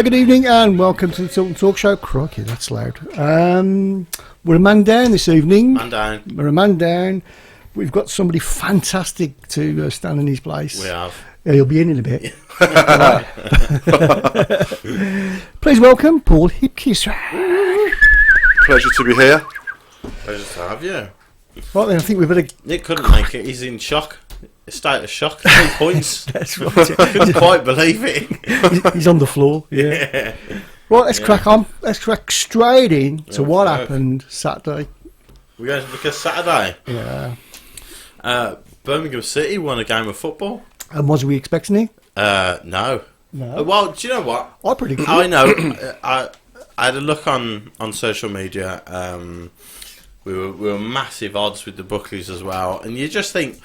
Good evening and welcome to the Tilton Talk Show. Crikey, that's loud. We're a man down this evening. We're a man down. We've got somebody fantastic to stand in his place. We have. Yeah, he'll be in a bit. Please welcome Paul Hipkiss. Pleasure to be here. Pleasure to have you. Right then, I think we better... Nick couldn't make it. He's in shock. A state of shock. 3 points. That's right. Couldn't quite believe it. He's on the floor. Yeah. Right, let's crack on. Let's crack straight in to what happened Saturday. We're going to look at Saturday. Yeah. Birmingham City won a game of football. And was we expecting it? No. Well, do you know what? I pretty good. I know. I had a look on social media. We were massive odds with the bookies as well, and you just think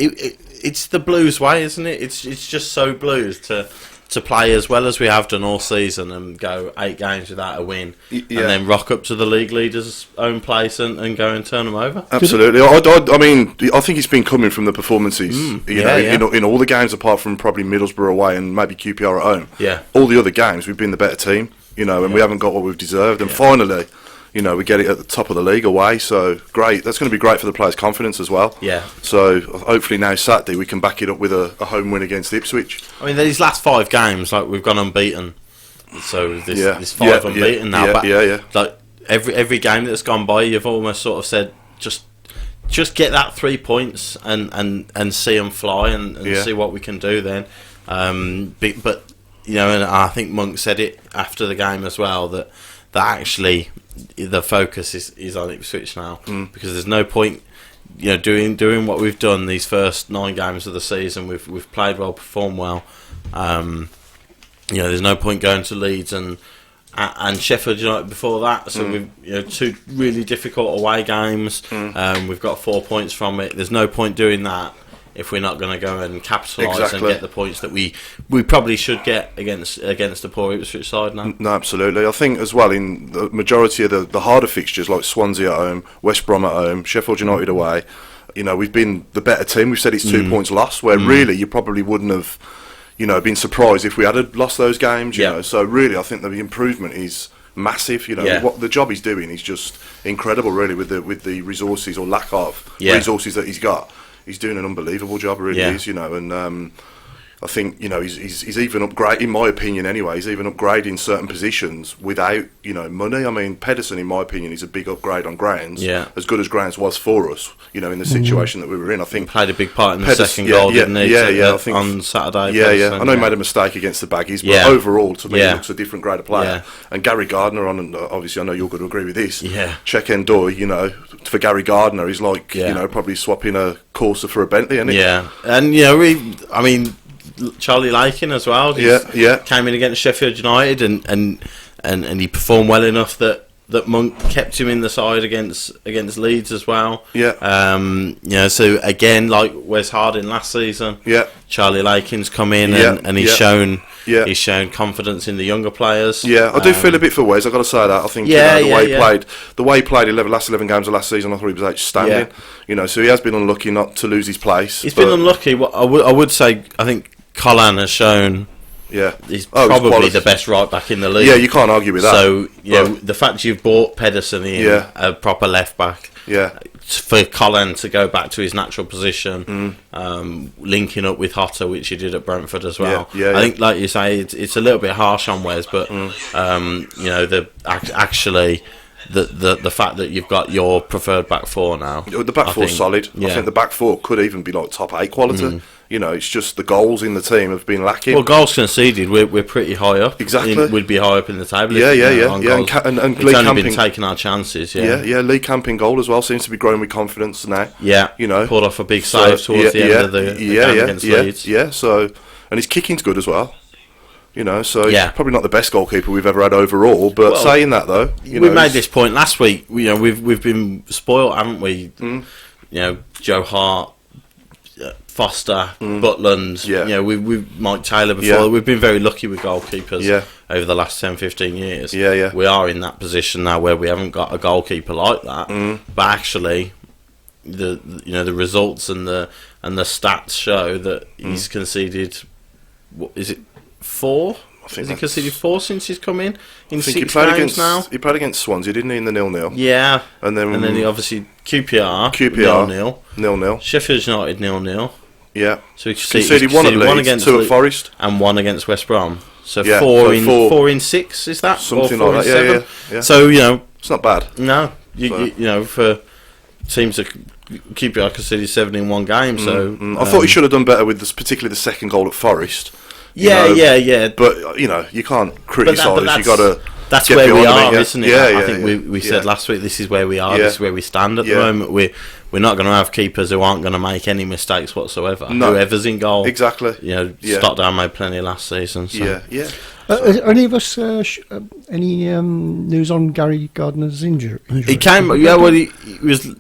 it's the Blues way, isn't it? It's just so Blues to play as well as we have done all season and go 8 games without a win, and then rock up to the league leader's own place and go and turn them over. Absolutely. I mean, I think it's been coming from the performances. In all the games apart from probably Middlesbrough away and maybe QPR at home. Yeah. All the other games we've been the better team. And we haven't got what we've deserved. And finally, we get it at the top of the league away, so great. That's going to be great for the players' confidence as well. Yeah. So hopefully now Saturday we can back it up with a home win against Ipswich. I mean, these last 5 games, like we've gone unbeaten, so this 5 unbeaten now. Like every game that's gone by, you've almost sort of said just get that 3 points and see them fly and see what we can do then. But and I think Monk said it after the game as well that actually the focus is on Ipswich now, because there's no point doing what we've done these first 9 games of the season. We've played well, performed well. There's no point going to Leeds and Sheffield United before that. So we've 2 really difficult away games. We've got 4 points from it. There's no point doing that if we're not going to go and capitalise and get the points that we probably should get against the poor Ipswich side now. No, absolutely. I think as well in the majority of the harder fixtures like Swansea at home, West Brom at home, Sheffield United away, we've been the better team. We've said it's 2 points lost, where really you probably wouldn't have been surprised if we had lost those games. So really I think the improvement is massive. What the job he's doing is just incredible, really, with the resources or lack of resources that he's got. He's doing an unbelievable job, really is, and I think, he's even upgrading, in my opinion anyway, he's even upgrading certain positions without, money. I mean, Pedersen, in my opinion, is a big upgrade on grounds, as good as grounds was for us, in the situation that we were in. I think played a big part in the second goal, didn't he? I think on Saturday. I know he made a mistake against the Baggies, but overall, to me, he looks a different grade of player. And Gary Gardner, obviously, I know you're going to agree with this. Check Endoy, for Gary Gardner, he's like, probably swapping a Corsa for a Bentley, isn't he? And Charlie Lakin as well. Came in against Sheffield United and he performed well enough that Monk kept him in the side against Leeds as well. So again, like Wes Harding last season, Charlie Lakin's come in and he's shown confidence in the younger players. I do feel a bit for Wes, I've got to say that. I think the way he played last 11 games of last season, I thought he was outstanding. So he has been unlucky not to lose his place. He's been unlucky. I would say, I think Collan has shown he's probably the best right back in the league. You can't argue with that. So the fact you've bought Pedersen in, a proper left back, for Colin to go back to his natural position, linking up with Hotter, which he did at Brentford as well. I think, like you say, it's a little bit harsh on Wes, but the fact that you've got your preferred back four now, the back four's solid. I think the back four could even be like top 8 quality. It's just the goals in the team have been lacking. Well, goals conceded, we're pretty high up. Exactly. We'd be high up in the table. And Lee only been taking our chances. Lee Camp in goal as well seems to be growing with confidence now. Pulled off a big save towards the end of the game against Leeds. So, and his kicking's good as well. So he's probably not the best goalkeeper we've ever had overall. But saying that though, we made this point last week. We've been spoilt, haven't we? Joe Hart, Foster, Butland, we've Mike Taylor before. We've been very lucky with goalkeepers over the last 10-15 years. We are in that position now where we haven't got a goalkeeper like that. But actually, the results and the stats show that he's conceded. What is it? 4? Has he conceded 4 since he's come in? I think he played against Swansea, didn't he, in the 0-0? Yeah. And then he obviously QPR 0-0. Sheffield United 0-0. Yeah. So he conceded 1 at Leeds, 2 at Forest, and 1 against West Brom. So yeah, 4 in 6, is that? Something like that. Yeah. So it's not bad. No, you know, for teams that QPR conceded 7 in 1 game. So I thought he should have done better with this, particularly the second goal at Forest. Yeah. But you can't criticise. You got to. That's where we are, isn't it? I think we said last week, this is where we are. This is where we stand at the moment. We're not going to have keepers who aren't going to make any mistakes whatsoever. No. Whoever's in goal, exactly. Stockdale made plenty last season. So. Any of us any news on Gary Gardner's injury? He came. He was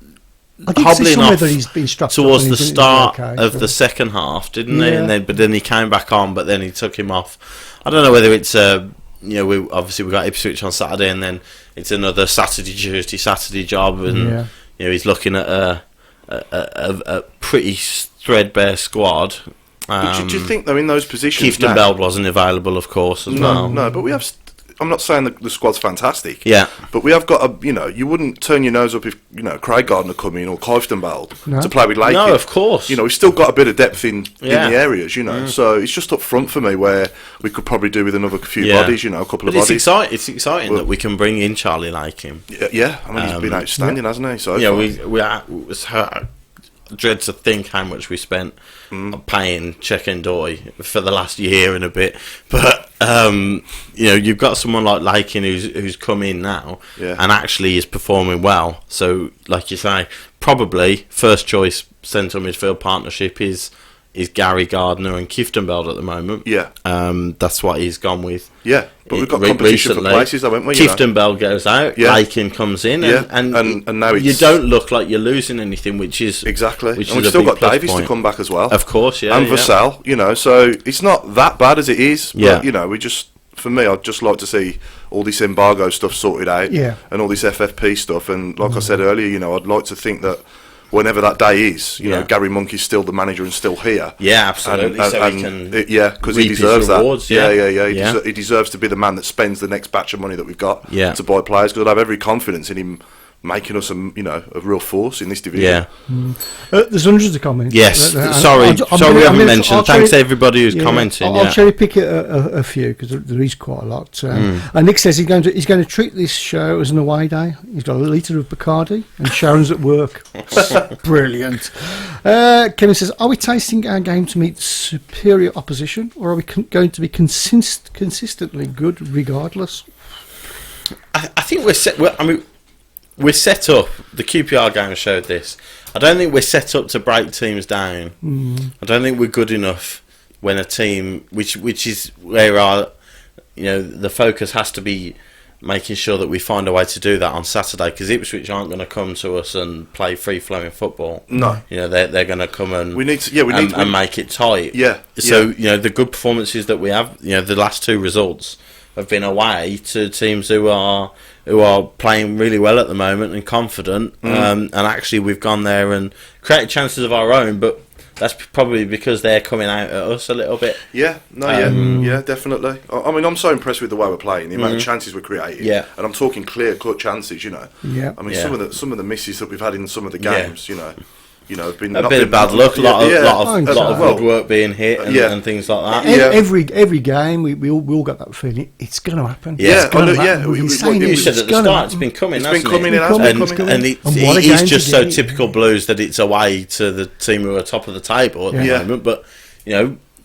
hobbling off he's been towards the start of the second half, didn't he? But then he came back on. But then he took him off. I don't know whether it's we got Ipswich on Saturday, and then it's another Saturday job, and he's looking at a pretty threadbare squad. But do you think though in those positions, Keefton Bell wasn't available, of course, as well. No, but we have. I'm not saying the squad's fantastic. Yeah. But we have got you wouldn't turn your nose up if Craig Gardner come in or Clifton Bell to play with Lakey. No, of course. We've still got a bit of depth in the areas. So it's just up front for me where we could probably do with another few bodies. A couple of bodies. It's exciting that we can bring in Charlie Lakey. Yeah. I mean, he's been outstanding, hasn't he? So I dread to think how much we spent paying Czech and Doy for the last year and a bit, but you've got someone like Lakin who's come in now and actually is performing well. So, like you say, probably first choice centre midfield partnership is Gary Gardner and Clifton Bell at the moment. Yeah, that's what he's gone with. Yeah, but we've got competition for places, haven't we? Clifton Bell goes out, Lakin comes in, and now you don't look like you're losing anything, which is exactly. Which and we've still got Davies to come back as well, of course, and Vassell. So it's not that bad as it is. But, we just. For me, I'd just like to see all this embargo stuff sorted out, and all this FFP stuff. And like I said earlier, I'd like to think that whenever that day is, Gary Monkey's still the manager and still here. Yeah, absolutely. So he can because he deserves rewards, that. He deserves to be the man that spends the next batch of money that we've got to buy players. Because I'd have every confidence in him making us a real force in this division. There's hundreds of comments. Yes, sorry we haven't mentioned. Thanks to everybody who's commenting. I'll cherry pick a few because there is quite a lot. And Nick says he's going to treat this show as an away day. He's got a litre of Bacardi and Sharon's at work. Brilliant. Kevin says, are we tasting our game to meet superior opposition, or are we going to be consistently good regardless? I think we're set. We're set up. The QPR game showed this. I don't think we're set up to break teams down. I don't think we're good enough when a team, which is where the focus has to be making sure that we find a way to do that on Saturday, because Ipswich aren't going to come to us and play free flowing football. No, they're going to come and we need to make it tight. So the good performances that we have, the last 2 results have been away to teams who are playing really well at the moment and confident, and actually we've gone there and created chances of our own, but that's probably because they're coming out at us a little bit. Definitely. I mean, I'm so impressed with the way we're playing, the amount of chances we're creating, and I'm talking clear-cut chances. I mean, some of the misses that we've had in some of the games, have been a bit of bad luck, a lot of woodwork being hit and things like that. Every game, we all got that feeling it's going to happen. You said at the start, it's been coming. It's been coming, and it's just so typical Blues that it's away to the team who are top of the table at the moment. But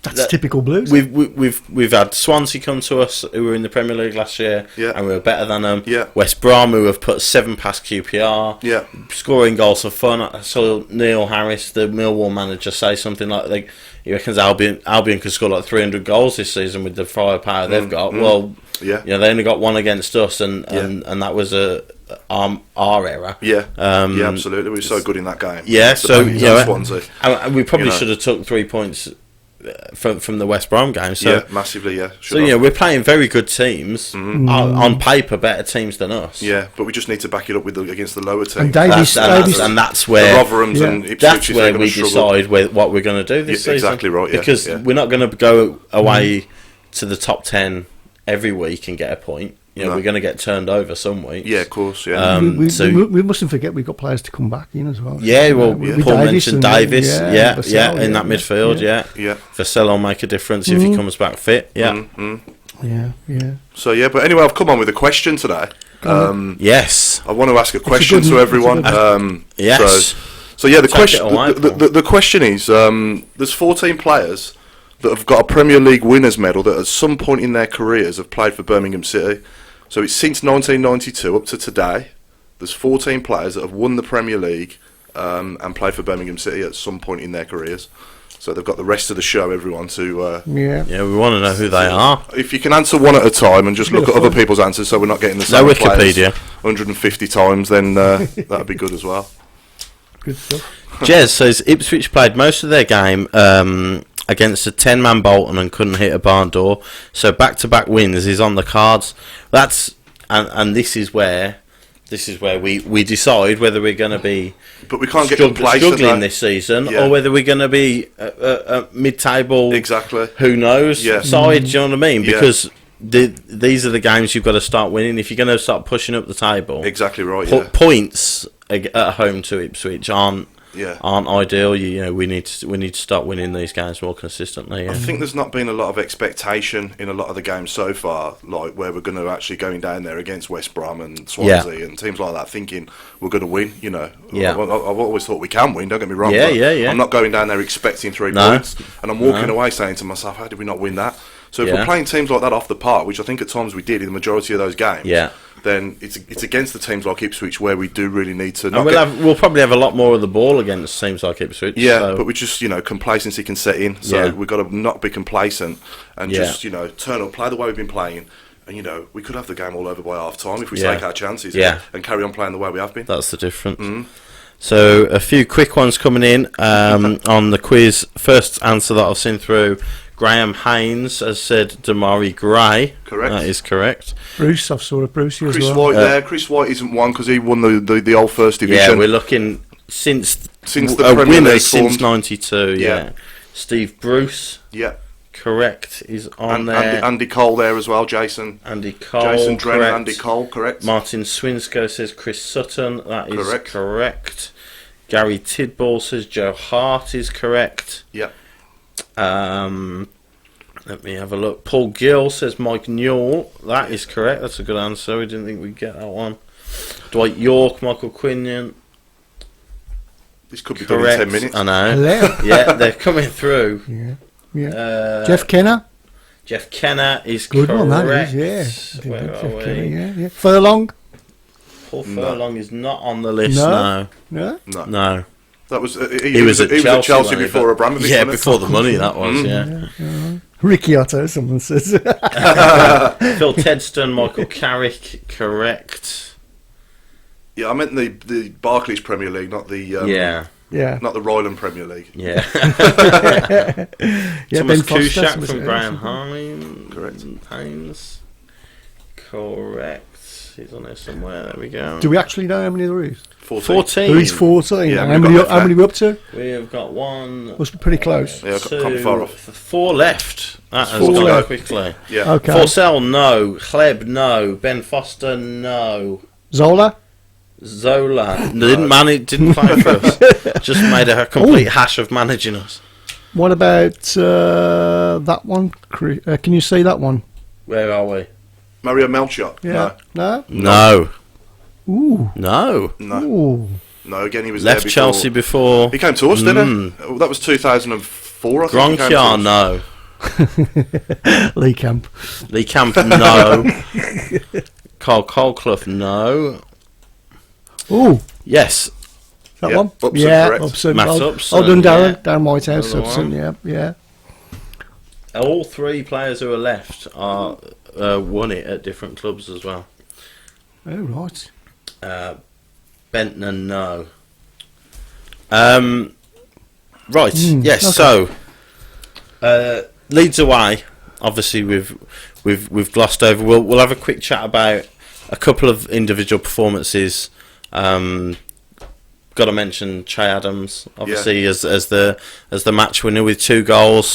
that's typical Blues. We've had Swansea come to us, who were in the Premier League last year, and we were better than them. West Brom, who have put 7 past QPR, scoring goals for fun. I saw Neil Harris, the Millwall manager, say something like he reckons Albion could score like 300 goals this season with the firepower they've got. Well, they only got 1 against us, and that was our error. Absolutely. We were so good in that game. Swansea. And we probably should have took 3 points from the West Brom game. Massively. We're playing very good teams, on paper better teams than us. But we just need to back it up against the lower teams. And Davies, and that's where the Rotherhams and Ipswich, that's where we decide what we're going to do this season. Exactly right. Because we're not going to go away to the top 10 every week and get a point. We're going to get turned over some weeks. Yeah, of course. Yeah. We mustn't forget we've got players to come back in as well. Yeah, well, Paul mentioned Davis. Yeah, Vassell, in that midfield. Yeah. Vassell will make a difference if he comes back fit. Yeah. Yeah. So but anyway, I've come on with a question today. Yes, I want to ask a question to everyone. Yes. So the question is: there's 14 players that have got a Premier League winners medal that at some point in their careers have played for Birmingham City. So it's since 1992 up to today. There's 14 players that have won the Premier League and played for Birmingham City at some point in their careers. So they've got the rest of the show, everyone, to... we want to know who they are. If you can answer one at a time and just look at other people's answers so we're not getting the same Wikipedia 150 times, then that'd be good as well. Good stuff. Jez says Ipswich played most of their game against a 10-man Bolton and couldn't hit a barn door, so back-to-back wins is on the cards. That's and this is where we decide whether we're going to be struggling this season or whether we're going to be a mid-table. Exactly. Who knows? Side. Do you know what I mean? Because these are the games you've got to start winning if you're going to start pushing up the table. Exactly right. Points at home to Ipswich aren't ideal. We need to start winning these games more consistently. I think there's not been a lot of expectation in a lot of the games so far, like where we're going to actually going down there against West Brom and Swansea and teams like that, thinking we're going to win. I've always thought we can win. Don't get me wrong. I'm not going down there expecting 3 points, and I'm walking away saying to myself, "How did we not win that?" So if we're playing teams like that off the park, which I think at times we did in the majority of those games, then it's against the teams like Ipswich where we do really need to. We'll probably have a lot more of the ball against teams like Ipswich. But we just complacency can set in, so we've got to not be complacent and just turn up, play the way we've been playing, and we could have the game all over by half time if we take our chances and carry on playing the way we have been. That's the difference. So a few quick ones coming in on the quiz. First answer that I've seen through. Graham Haynes has said Damari Gray. Correct. That is correct. Bruce, I've saw Brucey as well. Chris White there. Chris White isn't one because he won the old First Division. Yeah, we're looking since the Premier League since '92. Yeah. Steve Bruce. Yeah. Correct. Is on there. Andy Cole there as well. Jason Drennan. Andy Cole. Correct. Martin Swinsko says Chris Sutton. That is correct. Gary Tidball says Joe Hart is correct. Yeah. Let me have a look. Paul Gill says Mike Newell. That is correct. That's a good answer. We didn't think we'd get that one. Dwight York, Michael Quinion. This could be done in 10 minutes. I know. Hello. Yeah, they're coming through. Yeah. Jeff Kenner. Jeff Kenner is good correct. One, that is, yeah. Where are we? Kenner, yeah. Furlong. Paul Furlong is not on the list. No. That was he was at Chelsea before Abramovich. Yeah, before the money that was. Ricky Otto, someone says. Phil Tedston, Michael Carrick, correct. Yeah, I meant the Barclays Premier League, not the not the Ryland Premier League. Yeah. Ben Thomas Foster, Kushak from Graham Hines. Correct. Haynes. Correct. He's on there somewhere. There we go. Do we actually know how many there is? 14. There is 14. Yeah, how many are we up to? We have got one. Must be pretty close. Yeah, can't be far off. 4 left. That has Four gone left. quickly. Yeah. Okay. Forsell, no. Chleb, no. Ben Foster, no. Zola didn't play for us. Just made a complete hash of managing us. What about that one? Can you see that one? Where are we? Mario Melchior. Yeah. No. Ooh. No. Ooh. No. Again, he was left there Chelsea before. He came to us, didn't he? That was 2004. I think. Gronkiar, no. Lee Camp, no. Carl Colclough, no. Ooh. Yes. That one? Upson, correct. Upson. Matt Upson. Done Darren. Darren Whitehouse, Upson, yeah. All 3 players who are left are won it at different clubs as well. Oh, right. Bentner, no. Right, yes, okay. So Leeds away, obviously we've glossed over. We'll have a quick chat about a couple of individual performances. Got to mention Che Adams, obviously, as the match winner with 2 goals.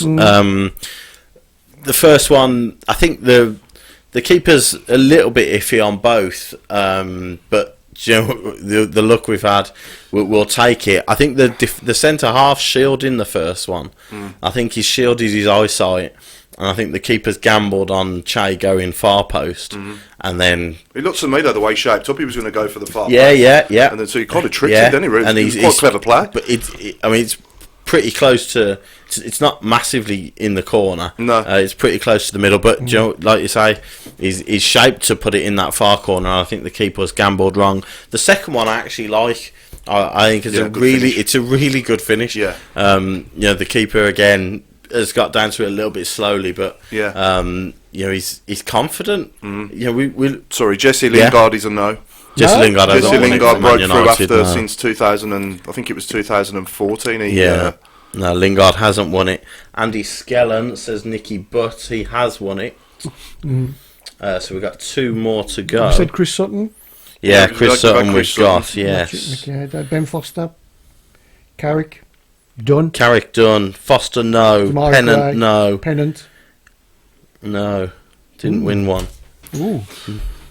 The first one, I think the the keeper's a little bit iffy on both, but you know, the luck we've had, we'll take it. I think the centre half shielding the first one. I think he shielded his eyesight, and I think the keeper's gambled on Che going far post, and then it looked to me though the way he shaped up, he was going to go for the far post. Yeah. And then so he kind of tricked it, didn't he? Really? And he's quite clever play. But it's pretty close to. It's not massively in the corner. No, it's pretty close to the middle. But you know, like you say, he's shaped to put it in that far corner. I think the keeper's gambled wrong. The second one I actually like. I think it's a really good finish. Yeah. You know, the keeper again has got down to it a little bit slowly, but you know, he's confident. You know, we sorry, Jesse Lingard is a no. Jesse Lingard broke through after since 2000 and I think it was 2014. No, Lingard hasn't won it. Andy Skellen says Nicky Butt, he has won it. So we've got 2 more to go. You said Chris Sutton? Yeah, Chris Sutton we've got, yes. Ben Foster, Carrick, Dunn. Carrick, Dunn. Foster, no. Pennant, Craig, no. Pennant. No. Didn't win one. Ooh.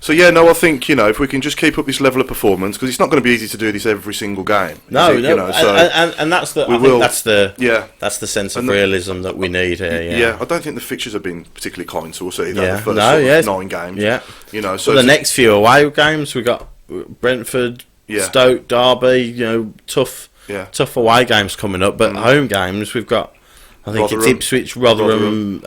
So I think if we can just keep up this level of performance, because it's not going to be easy to do this every single game. No, and that's the sense of realism that we need here. Yeah, I don't think the fixtures have been particularly kind to us either. The first 9 games. Yeah, so the next few away games we got Brentford, Stoke, Derby. Tough away games coming up, but home games we've got. I think it's Ipswich, Rotherham,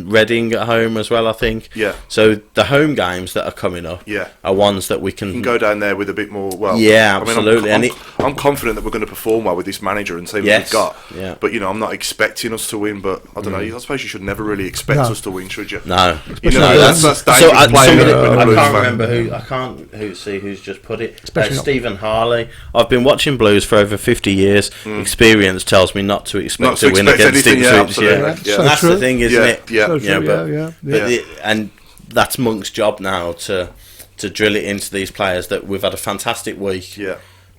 Reading at home as well, I think. Yeah. So the home games that are coming up are ones that we can go down there with a bit more, absolutely. I'm confident that we're going to perform well with this manager and see what we've got. Yeah. But, I'm not expecting us to win, but I don't know, I suppose you should never really expect us to win, should you? No. That's dangerous playing I can't see who's just put it. Stephen Harley. I've been watching Blues for over 50 years. Experience tells me not to expect to win against Ipswich. That's the thing, isn't it? Yeah. And that's Monk's job now to drill it into these players that we've had a fantastic week. Yeah.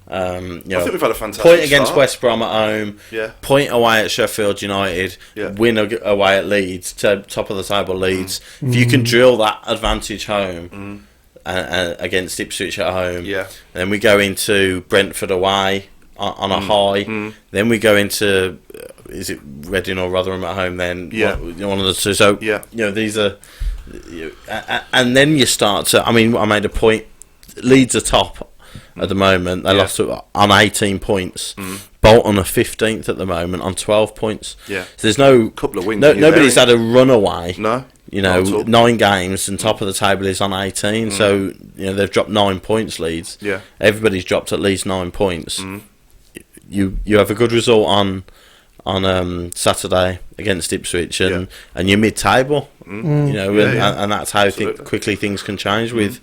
I think we've had a fantastic point against start. West Brom at home. Yeah. Point away at Sheffield United. Yeah. Win away at Leeds, top of the table Leeds. If you can drill that advantage home against Ipswich at home, then we go into Brentford away on a high. Then we go into is it Reading or Rotherham at home? Then one of the two. So these are, and then you start to. I mean, I made a point. Leeds are top at the moment. They lost on 18 points. Bolton are 15th at the moment on 12 points. Yeah. So there's no couple of wins. Nobody's had a runaway. No. 9 games and top of the table is on 18. So they've dropped 9 points. Leeds. Yeah. Everybody's dropped at least 9 points. You have a good result on Saturday against Ipswich and you're mid-table, and that's how quickly things can change with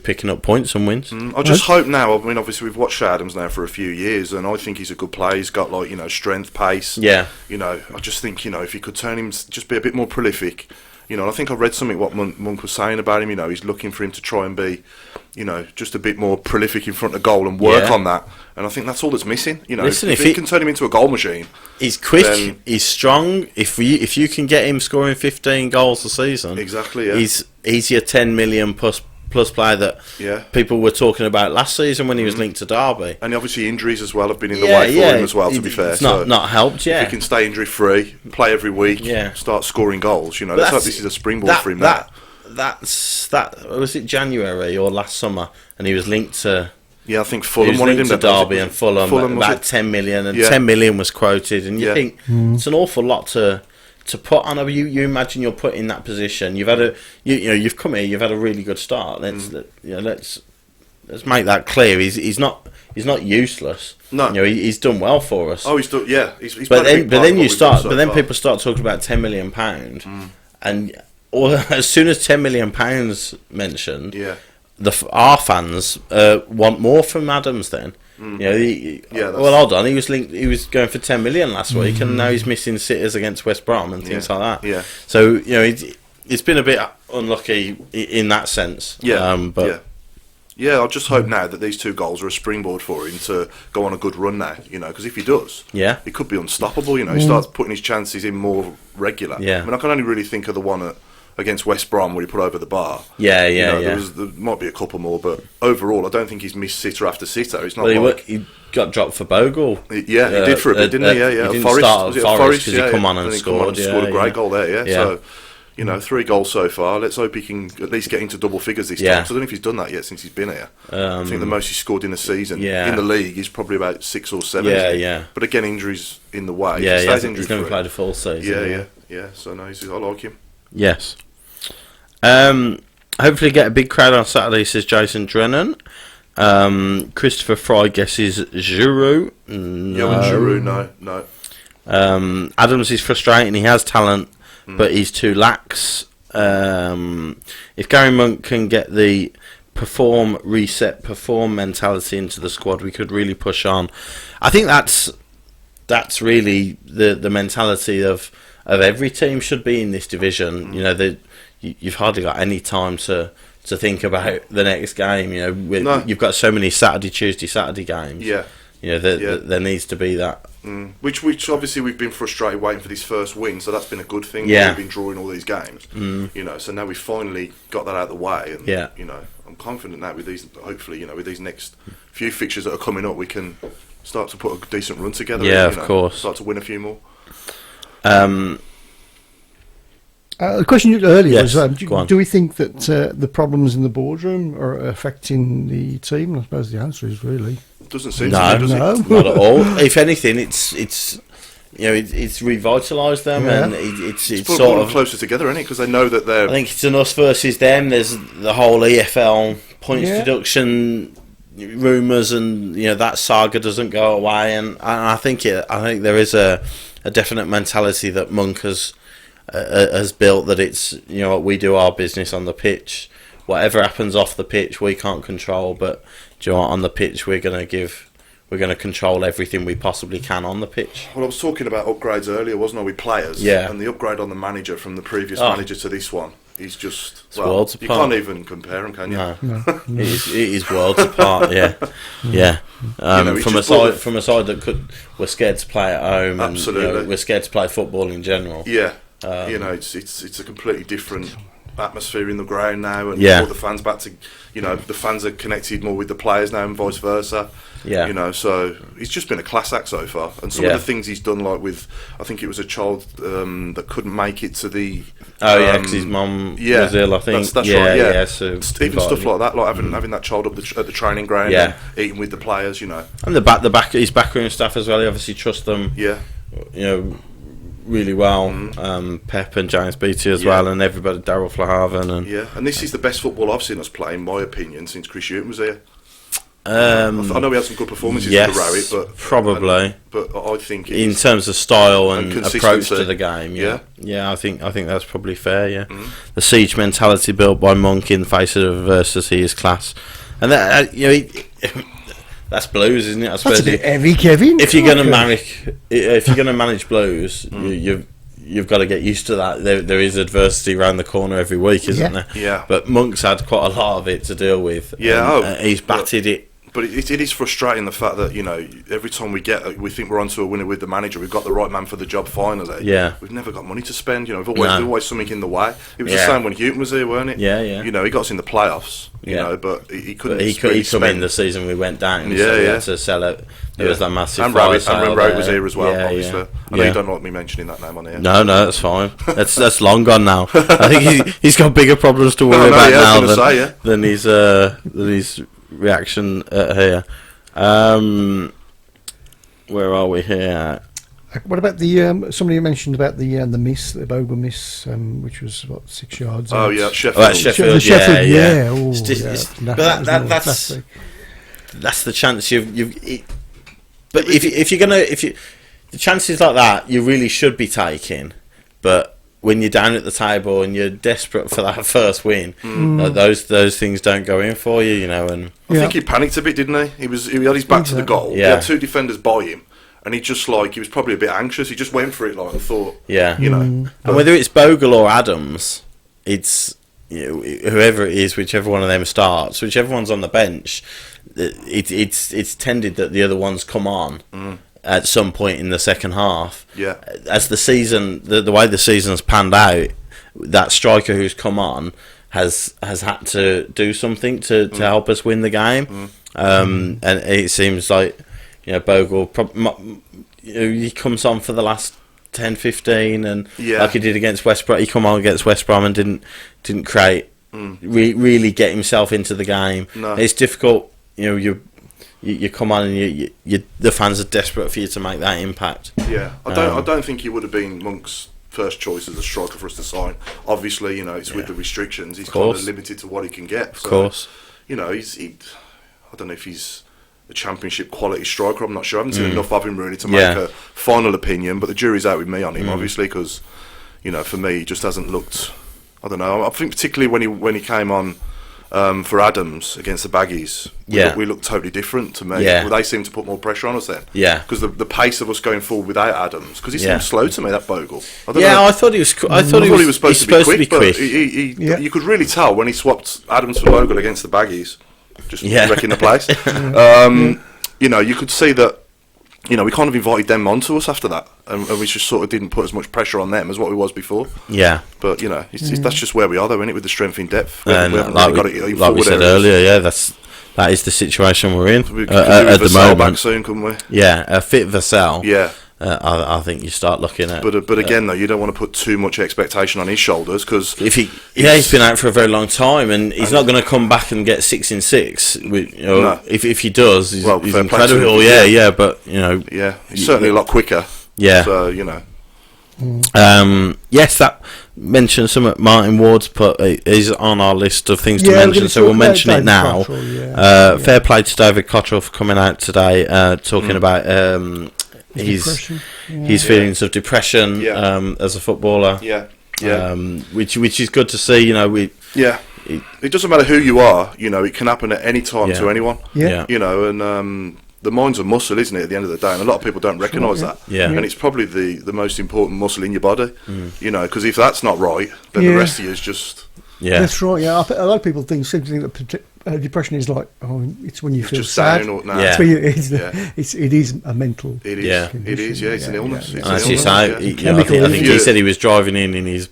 picking up points and wins. I just hope now. I mean, obviously we've watched Adams now for a few years, and I think he's a good player. He's got strength, pace. Yeah. I just think if he could turn him, just be a bit more prolific. I think I read something what Monk was saying about him. He's looking for him to try and be, just a bit more prolific in front of goal and work on that. And I think that's all that's missing. Listen, if he can turn him into a goal machine, he's quick, he's strong. If you can get him scoring 15 goals a season, exactly, he's your 10 million plus player that people were talking about last season when he was linked to Derby. And obviously injuries as well have been in the way for him as well. To be fair, it's not helped. If he can stay injury free, play every week, start scoring goals. Let's hope this is a springboard for him. That was it January or last summer, and he was linked to. Yeah, I think Fulham wanted him to Derby and Fulham about 10 million, and 10 million was quoted, and you think it's an awful lot to put on. You imagine you're put in that position. You've had you've come here. You've had a really good start. Let's make that clear. He's not useless. No, he's done well for us. Oh, he's done. Yeah, he's but then people start talking about £10 million, and as soon as £10 million mentioned, our fans want more from Adams. Then hold on. He was going for 10 million last week, and now he's missing sitters against West Brom and things like that. Yeah. So it's been a bit unlucky in that sense. I just hope now that these 2 goals are a springboard for him to go on a good run now. Because if he does, he could be unstoppable. He starts putting his chances in more regular. Yeah. I mean, I can only really think of the one at against West Brom where he put over the bar. Yeah. There might be a couple more, but overall, I don't think he's missed sitter after sitter. It's not he got dropped for Bogle. He did for a bit, didn't he? Yeah. He didn't Forest, start at Forest because he come on and scored. Scored a great goal there. Yeah. So, 3 goals so far. Let's hope he can at least get into double figures this time. So I don't know if he's done that yet since he's been here. I think the most he scored in a season in the league is probably about 6 or 7. Yeah. But again, injuries in the way. He's never played a full season. Yeah. So no, I like him. Yes. Hopefully get a big crowd on Saturday, says Jason Drennan. Christopher Fry guesses Giroud. No. Adams is frustrating. He has talent, but he's too lax. If Gary Monk can get the perform mentality into the squad, we could really push on. I think that's really the mentality of every team should be in this division. You've hardly got any time to think about the next game. You've got so many Tuesday, Saturday games. Yeah. There needs to be that. Which obviously we've been frustrated waiting for this first win, so that's been a good thing. Yeah. We've been drawing all these games. So now we've finally got that out of the way, and I'm confident that with these, hopefully, with these next few fixtures that are coming up, we can start to put a decent run together. Yeah, and, of course. Start to win a few more. The question earlier was, go do we think that the problems in the boardroom are affecting the team? I suppose the answer is really doesn't seem to be, does it? Not at all. If anything, it's revitalised them, and it's put sort them of closer together, isn't it? Because they know that they're. I think it's an us versus them. There's the whole EFL points deduction rumours, and that saga doesn't go away. And I think there is a definite mentality that Monk has built, that it's we do our business on the pitch. Whatever happens off the pitch, we can't control. But on the pitch, we're going to control everything we possibly can on the pitch. Well, I was talking about upgrades earlier, wasn't I, with players? Yeah. And the upgrade on the manager from the previous manager to this one is just worlds you apart. Can't even compare them, can you? No. It is worlds apart. Yeah. From a side that we're scared to play at home. Absolutely. And, we're scared to play football in general. Yeah. It's a completely different atmosphere in the ground now, and all the fans back to the fans are connected more with the players now, and vice versa. So he's just been a class act so far, and some of the things he's done, like with, I think it was a child that couldn't make it to the because his mum was ill, I think. That's right. So even stuff like that, like having that child up at the training ground, and eating with the players, and his backroom staff as well. He obviously trusts them. Really well, Pep and James Beattie as well, and everybody, Daryl Flahaven, and this is the best football I've seen us play, in my opinion, since Chris Hughton was here. I know we had some good performances in the Rowett, but probably. But I think in terms of style and approach to the game, I think that's probably fair. Yeah, the siege mentality built by Monk in the face of adversity is class, and that that's Blues, isn't it? I suppose. That's a bit heavy, Kevin. If you're going to manage Blues, you've got to get used to that. There is adversity around the corner every week, isn't there? Yeah. But Monk's had quite a lot of it to deal with. Yeah. He's batted it. But it is frustrating, the fact that every time we think we're onto a winner with the manager, we've got the right man for the job finally. Yeah, we've never got money to spend. There's always something in the way. It was the same when Hughton was here, weren't it? Yeah. He got us in the playoffs. But he couldn't. But he come in the season we went down. So we had to sell it. There was that massive. And Rowett was here as well. Obviously, I know you don't like me mentioning that name on here. No, that's fine. That's long gone now. I think he's got bigger problems to worry about now than his reaction here. Where are we here? What about the somebody mentioned about the Bogle miss, which was 6 yards? Oh yeah, Sheffield. Sheffield, yeah. That's the chance you've. But the chances like that, you really should be taking. But when you're down at the table and you're desperate for that first win, those things don't go in for you, And I think he panicked a bit, didn't he? He had his back to the goal. Yeah. He had 2 defenders by him, and he was probably a bit anxious. He just went for it, and thought, And whether it's Bogle or Adams, it's whoever it is, whichever one of them starts, whichever one's on the bench, it's tended that the other ones come on. At some point in the second half, as the season, the way the season's panned out, that striker who's come on has had to do something to help us win the game. And it seems like, Bogle, he comes on for the last 10, 15, and like he did against West Brom, he come on against West Brom and didn't create, really get himself into the game. No. It's difficult, you come on and the fans are desperate for you to make that impact. Yeah, I don't think he would have been Monk's first choice as a striker for us to sign. Obviously, it's with the restrictions. He's kind of limited to what he can get. So, of course. I don't know if he's a championship quality striker. I'm not sure. I haven't seen enough of him really to make a final opinion. But the jury's out with me on him, obviously, because for me, he just hasn't looked. I don't know. I think particularly when he came on for Adams against the Baggies, we looked totally different to me. Yeah. They seemed to put more pressure on us then. Yeah. Because the pace of us going forward without Adams, because he seemed slow to me, that Bogle. I thought he was. I thought he was supposed to be quick. But you could really tell when he swapped Adams for Bogle against the Baggies, just wrecking the place. You could see that. We kind of invited them onto us after that, and we just sort of didn't put as much pressure on them as what we was before. Yeah, but that's just where we are, though, isn't it? With the strength in depth, we and haven't like really got it. Like we said earlier, that is the situation we're in we could at the moment. Back soon, couldn't we? Yeah, a fit Vassell. Yeah. I think you start looking at. But again, though, you don't want to put too much expectation on his shoulders, because if he's been out for a very long time, and he's not going to come back and get 6 in 6. No. If he does, he's incredible. But he's certainly a lot quicker. Yeah. So yes, that mentioned some of Martin Ward's put is on our list of things to mention, so we'll mention it now. Fair play to David Cottrell for coming out today, talking about his feelings of depression as a footballer. Which is good to see. It doesn't matter who you are. It can happen at any time to anyone. And the mind's a muscle, isn't it? At the end of the day, and a lot of people don't recognise that. And it's probably the most important muscle in your body. Because if that's not right, then the rest of you is just. That's right. Yeah, a lot of people seem to think that depression is like, it's when you feel just sad. It's it is a mental. It is. Condition. It is. Yeah, it's an illness. And as you say, I think he said he was driving in his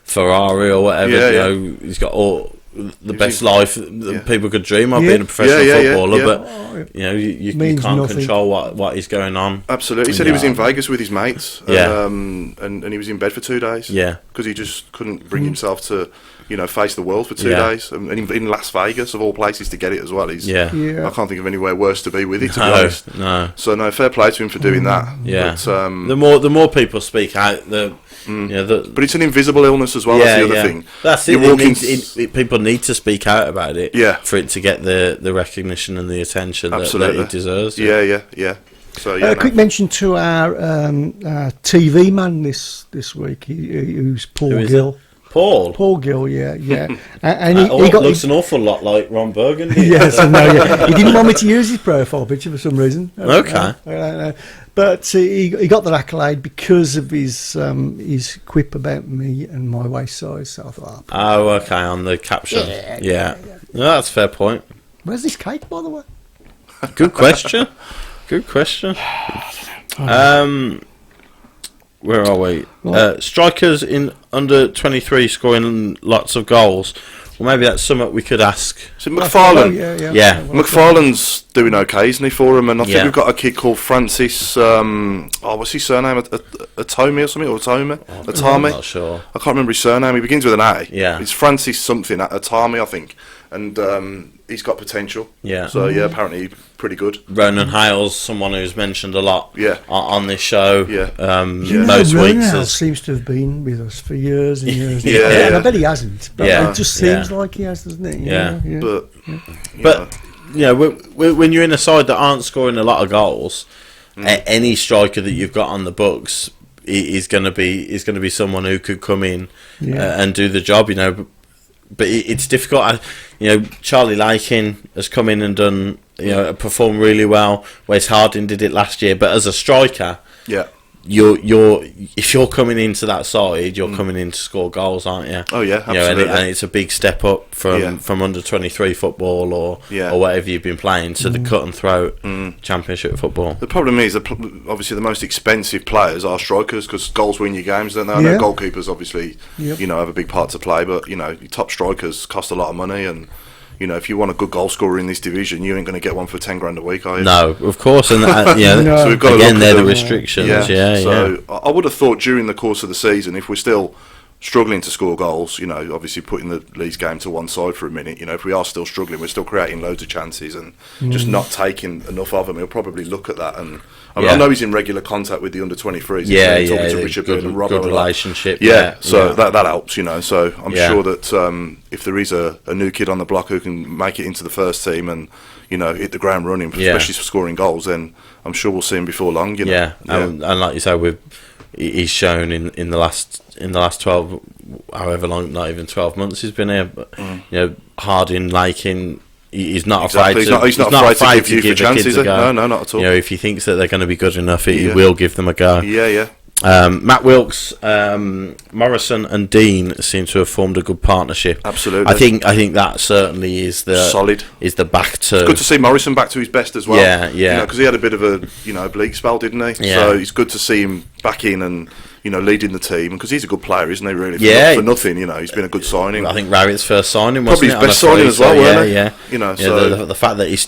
Ferrari or whatever. He's got all the best life that people could dream of, being a professional footballer. But you can't control what is going on. Absolutely. He said he was in Vegas with his mates. And he was in bed for 2 days. Because he just couldn't bring himself to. Face the world for 2 days, and in Las Vegas, of all places, to get it as well. I can't think of anywhere worse to be with it, to be honest. No. So fair play to him for doing that. Yeah. But, the more people speak out, but it's an invisible illness as well. That's the other thing. That's it. People need to speak out about it. For it to get the recognition and the attention that it deserves. Yeah. So a quick mention to our TV man this week, who's Paul Gill. Paul Gill, and he looks an awful lot like Ron Burgundy. Yes, I know. He didn't want me to use his profile picture for some reason. Okay, but he got that accolade because of his quip about me and my waist size. So I thought, okay, on the caption, No, that's a fair point. Where's this cake, by the way? Good question. Where are we? Strikers in under 23 scoring lots of goals. Well, maybe that's something we could ask. So McFarlane. McFarlane's doing okay, isn't he, for him? And I think we've got a kid called Francis. What's his surname? Atomi or something? Or Atami? I'm not sure. I can't remember his surname. He begins with an A. Yeah. It's Francis something. Atami, I think. And he's got potential. Yeah. So apparently pretty good. Ronan Hales, someone who's mentioned a lot. Yeah. On this show. Most weeks. Ronan seems to have been with us for years and years. And I bet he hasn't. But it just seems like he has, doesn't it? Yeah. But when you're in a side that aren't scoring a lot of goals, any striker that you've got on the books is going to be someone who could come in and do the job. But it's difficult. Charlie Lakin has come in and done, performed really well. Wes Harding did it last year, but as a striker, if you're coming into that side, you're coming in to score goals, aren't you? Oh yeah, absolutely. And it's a big step up from under 23 football or whatever you've been playing to the cut and throat Championship football. The problem is obviously the most expensive players are strikers because goals win you games, don't they? I know goalkeepers obviously have a big part to play, but your top strikers cost a lot of money and. If you want a good goal scorer in this division, you ain't going to get one for $10,000 a week, are you? No, of course, and so we've got again, they're the restrictions. So I would have thought during the course of the season, if we're still struggling to score goals, obviously putting the Leeds game to one side for a minute, if we are still struggling, we're still creating loads of chances and just not taking enough of them. He'll probably look at that and. I know he's in regular contact with the under-23s. Talking to Richard Bird and Robert. Good relationship. So that helps, So I'm sure that if there is a new kid on the block who can make it into the first team and hit the ground running, especially for scoring goals, then I'm sure we'll see him before long. And like you say, he's shown in the last 12, however long, not even 12 months he's been here. But, Harding, Lakin. He's not afraid. He's not afraid to give chances a go. No, not at all. If he thinks that they're going to be good enough, he will give them a go. Matt Wilkes, Morrison, and Dean seem to have formed a good partnership. Absolutely. I think that certainly is the solid. Is the back to. It's good to see Morrison back to his best as well. Because he had a bit of a bleak spell, didn't he? Yeah. So it's good to see him back in and. Leading the team because he's a good player, isn't he? Really, for nothing. He's been a good signing. I think Rabbit's first signing, probably his best signing as well. The fact that he's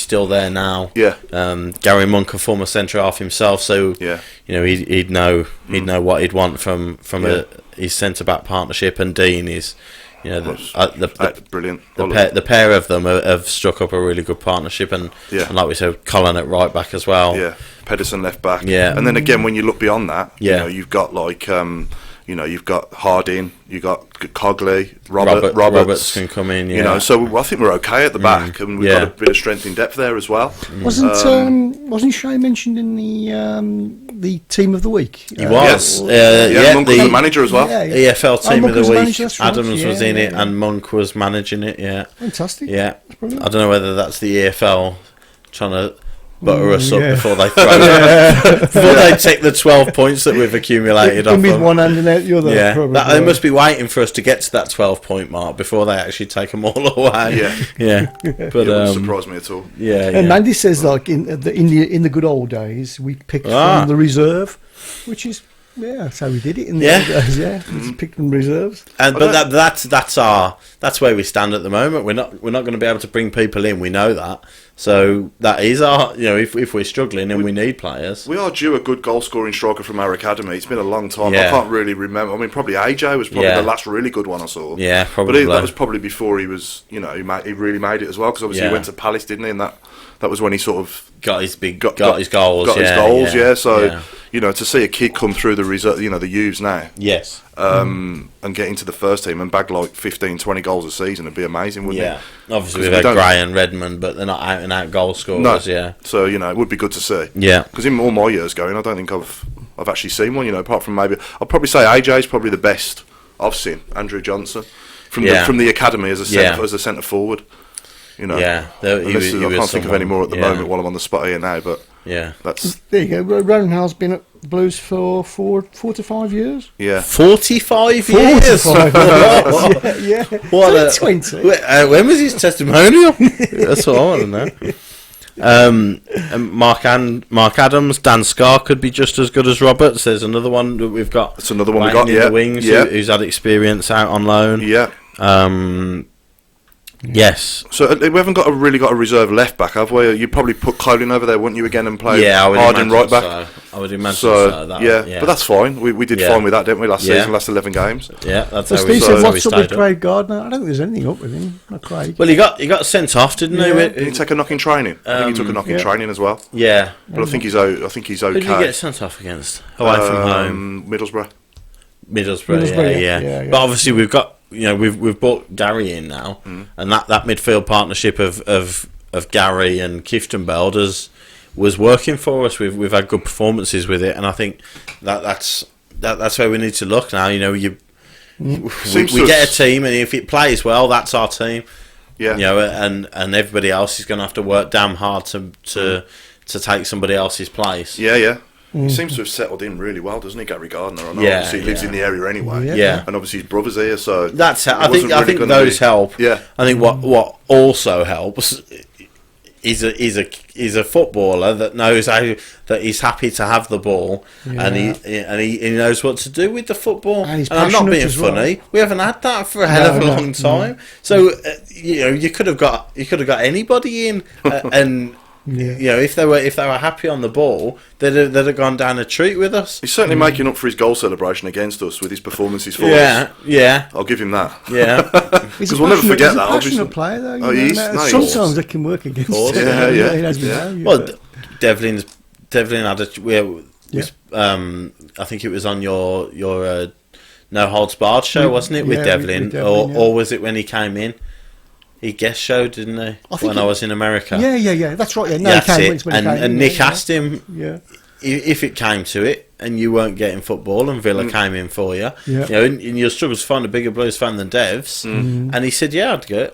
still there now. Gary Monk, a former centre half himself, so he'd know what he'd want from his centre back partnership, and Dean is. Brilliant. The pair of them have struck up a really good partnership, and like we said, Colin at right back as well. Yeah, Pedersen left back. Yeah, and then again, when you look beyond that, you've got you've got Harding, you've got Cogley, Roberts can come in. So I think we're okay at the back, and we've got a bit of strength in depth there as well. Wasn't Shay mentioned in the team of the week? He was. Monk was the manager as well. EFL team of the week. Right. Adams was in it, and Monk was managing it. Yeah, fantastic. Yeah, I don't know whether that's the EFL trying to butter us up before they before they take the 12 points that we've accumulated off with one hand and out the other. They must be waiting for us to get to that 12-point mark before they actually take them all away. But it wouldn't surprise me at all. And Mandy says in the good old days we picked from the reserve, which is that's how we did it in the old days. Just picked from reserves. But that's where we stand at the moment. We're not going to be able to bring people in. We know that. So that is our, if we're struggling and we need players. We are due a good goal scoring striker from our academy. It's been a long time. I can't really remember. I mean, probably AJ was probably the last really good one I saw. Yeah, probably. But that was probably before he was, he really made it as well because obviously he went to Palace, didn't he? And that was when he sort of got his goals. So to see a kid come through the reserve, the youths now. Yes. And get into the first team and bag like 15, 20 goals a season would be amazing, wouldn't it? Obviously we've had Gray and Redmond, but they're not out and out goal scorers. So it would be good to see. Yeah. Because in all my years going, I don't think I've actually seen one. Apart from maybe I'll probably say AJ is probably the best I've seen. Andrew Johnson from the academy as a centre forward. I can't think of any more at the moment while I'm on the spot here now, but that's there you go. Rodenhall's been at the Blues for 4 to 5 years. 45 years. What 20? When was his testimonial? That's what I want to know. Mark Adams, Dan Scarr could be just as good as Roberts. There's another one that we've got. That's another one we got. In the wings, who's had experience out on loan. Yes. So we haven't really got a reserve left back, have we? You'd probably put Colin over there, wouldn't you, again, and play Harding right back? So. I would imagine so. But that's fine. We did fine with that, didn't we, last season, last 11 games? Yeah, that's how we said, what's up with Craig Gardner? I don't think there's anything up with him. Not Craig. Well, he got sent off, didn't he? Did he take a knock in training? I think he took a knock in training as well. Yeah. But I think he's okay. Who did he get sent off against? Away from home? Middlesbrough, yeah. But obviously we've got we've brought Gary in now, and that midfield partnership of Gary and Kieftenbeld was working for us. We've had good performances with it, and I think that's where we need to look now. We get a team, and if it plays well, that's our team. And everybody else is going to have to work damn hard to take somebody else's place. He seems to have settled in really well, doesn't he, Gary Gardner? I know obviously he lives in the area anyway. Yeah. And obviously his brother's here, so that's I think those help. Yeah. I think what also helps is a footballer that knows that he's happy to have the ball, and he knows what to do with the football. And I'm not being funny. We haven't had that for a hell of a long time. So you could have got anybody in, and if they were happy on the ball, they'd have gone down a treat with us. He's certainly making up for his goal celebration against us with his performances for us. Yeah. I'll give him that. Yeah. Because we'll never forget that. He's a passionate player, though. Sometimes it can work against him. Well, Devlin had I think it was on your No Holds Barred show, wasn't it, with Devlin? With Devlin, or was it when he came in? He guest showed, didn't he? I was in America. Yeah. That's right. Yeah, that's it. And Nick asked him if it came to it, and you weren't getting football, and Villa came in for you. And your struggles to find a bigger Blues fan than Devs. And he said, I'd go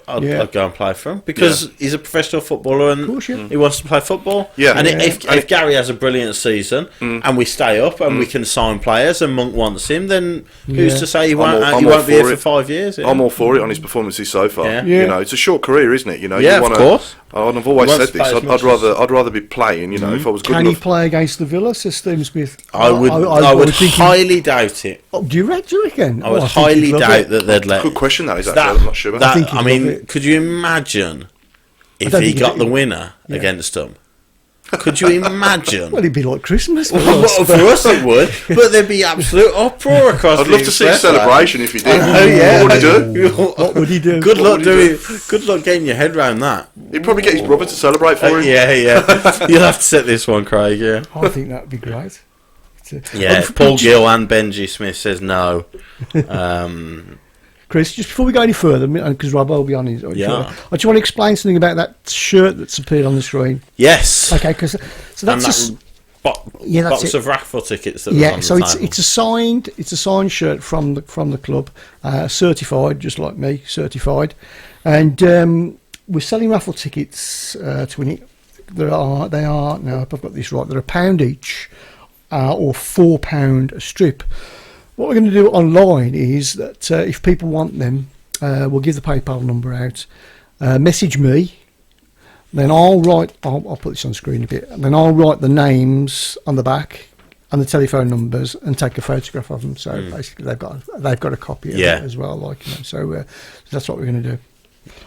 and play for him because he's a professional footballer and he wants to play football. And if Gary has a brilliant season and we stay up and we can sign players and Monk wants him, then who's to say he won't be here for 5 years? I'm all for it on his performances so far. It's a short career, isn't it? Of course. And I've always said this. I'd rather be playing. If I was good enough. Can he play against the Villa system, Smith? I would highly doubt it. Oh, do you reckon? I would highly doubt that they'd let. Good question, that is. I'm not sure about that. Could you imagine if he got the winner against them? Could you imagine? Well, it'd be like Christmas. For us it would, but there'd be absolute uproar across the I'd love to see a celebration if he did. What would he do? Good luck getting your head around that. He'd probably get his brother to celebrate for him. Yeah. You'll have to set this one, Craig, I think that'd be great. Paul Gill and Benji Smith says no. Chris, just before we go any further, because Rob will be on his. I just want to explain something about that shirt that's appeared on the screen. Yes. Okay, because that's box of raffle tickets. That was so on the table. it's a signed shirt from the club, certified, just like me, certified, and we're selling raffle tickets to win it. They are now. If I've got this right, they're £1 each. Or £4 a strip. What we're going to do online is that if people want them, we'll give the PayPal number out. Message me, then I'll put this on screen a bit, and then I'll write the names on the back and the telephone numbers and take a photograph of them. So basically, they've got a copy of it as well. So that's what we're going to do.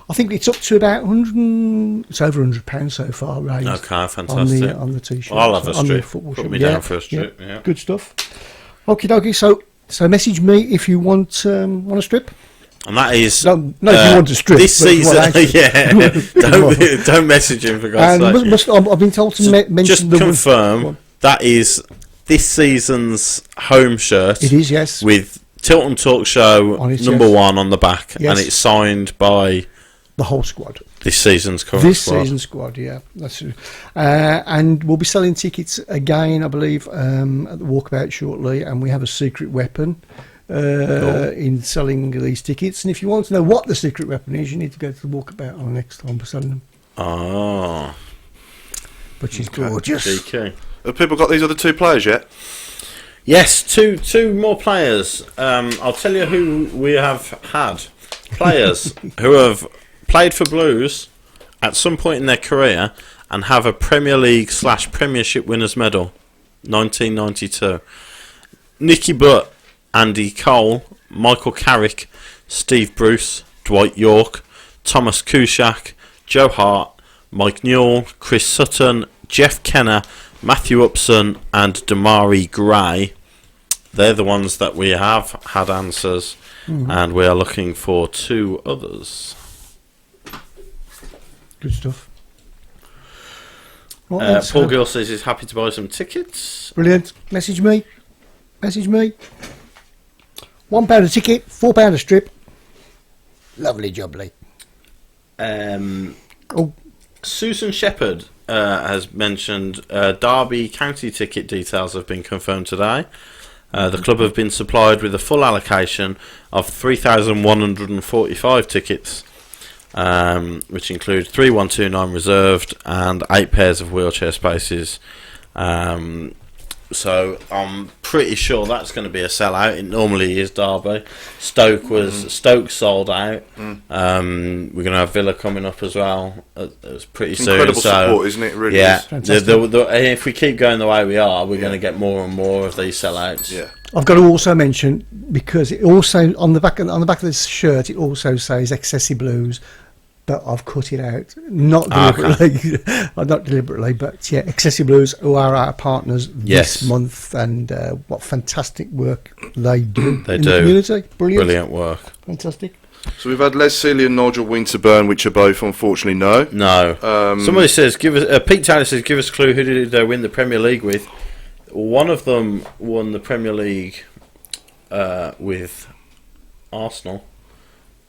I think it's up to about it's over £100 so far raised. Okay, fantastic. On the t-shirt. I'll have a strip. Put me down for a strip. Yeah. Good stuff. Okie dokie. So message me if you want a strip. And that is if you want a strip this season. Don't message him for God's sake. I've been told to mention just confirm that is this season's home shirt. It is, yes, with Tilton Talk Show number 1 on the back, and it's signed by the whole squad. This season's current squad. Season's squad, yeah. That's and we'll be selling tickets again, I believe, at the walkabout shortly, and we have a secret weapon in selling these tickets. And if you want to know what the secret weapon is, you need to go to the walkabout on the next time we're selling them. Oh. But she's gorgeous. DK. Have people got these other 2 players yet? Yes, two more players. I'll tell you who we have had. Players who have played for Blues at some point in their career and have a Premier League / Premiership winners medal, 1992. Nicky Butt, Andy Cole, Michael Carrick, Steve Bruce, Dwight York, Thomas Kuszak, Joe Hart, Mike Newell, Chris Sutton, Jeff Kenner, Matthew Upson and Damari Gray. They're the ones that we have had answers, and we are looking for 2 others. Good stuff. Paul Gill says he's happy to buy some tickets. Brilliant. Message me. £1 a ticket, £4 a strip. Lovely jubbly. Susan Shepherd has mentioned Derby County ticket details have been confirmed today. The club have been supplied with a full allocation of 3,145 tickets, which include 3,129 reserved and 8 pairs of wheelchair spaces. So I'm pretty sure that's going to be a sellout. It normally is Derby. Stoke sold out. We're going to have Villa coming up as well. It's pretty soon. Incredible support, isn't it? Really. Yeah. If we keep going the way we are, we're going to get more and more of these sellouts. Yeah. I've got to also mention, because it also on the back of this shirt, it also says Excessi Blues. But I've cut it out, not deliberately, not deliberately, but yeah, Excessi Blues, who are our partners this month, and what fantastic work they do they in do. The community. Brilliant Work. Fantastic. So we've had Les Seeley and Nigel Winterburn, which are both unfortunately no. Somebody says, Pete Taylor says, give us a clue, who did they win the Premier League with? One of them won the Premier League with Arsenal,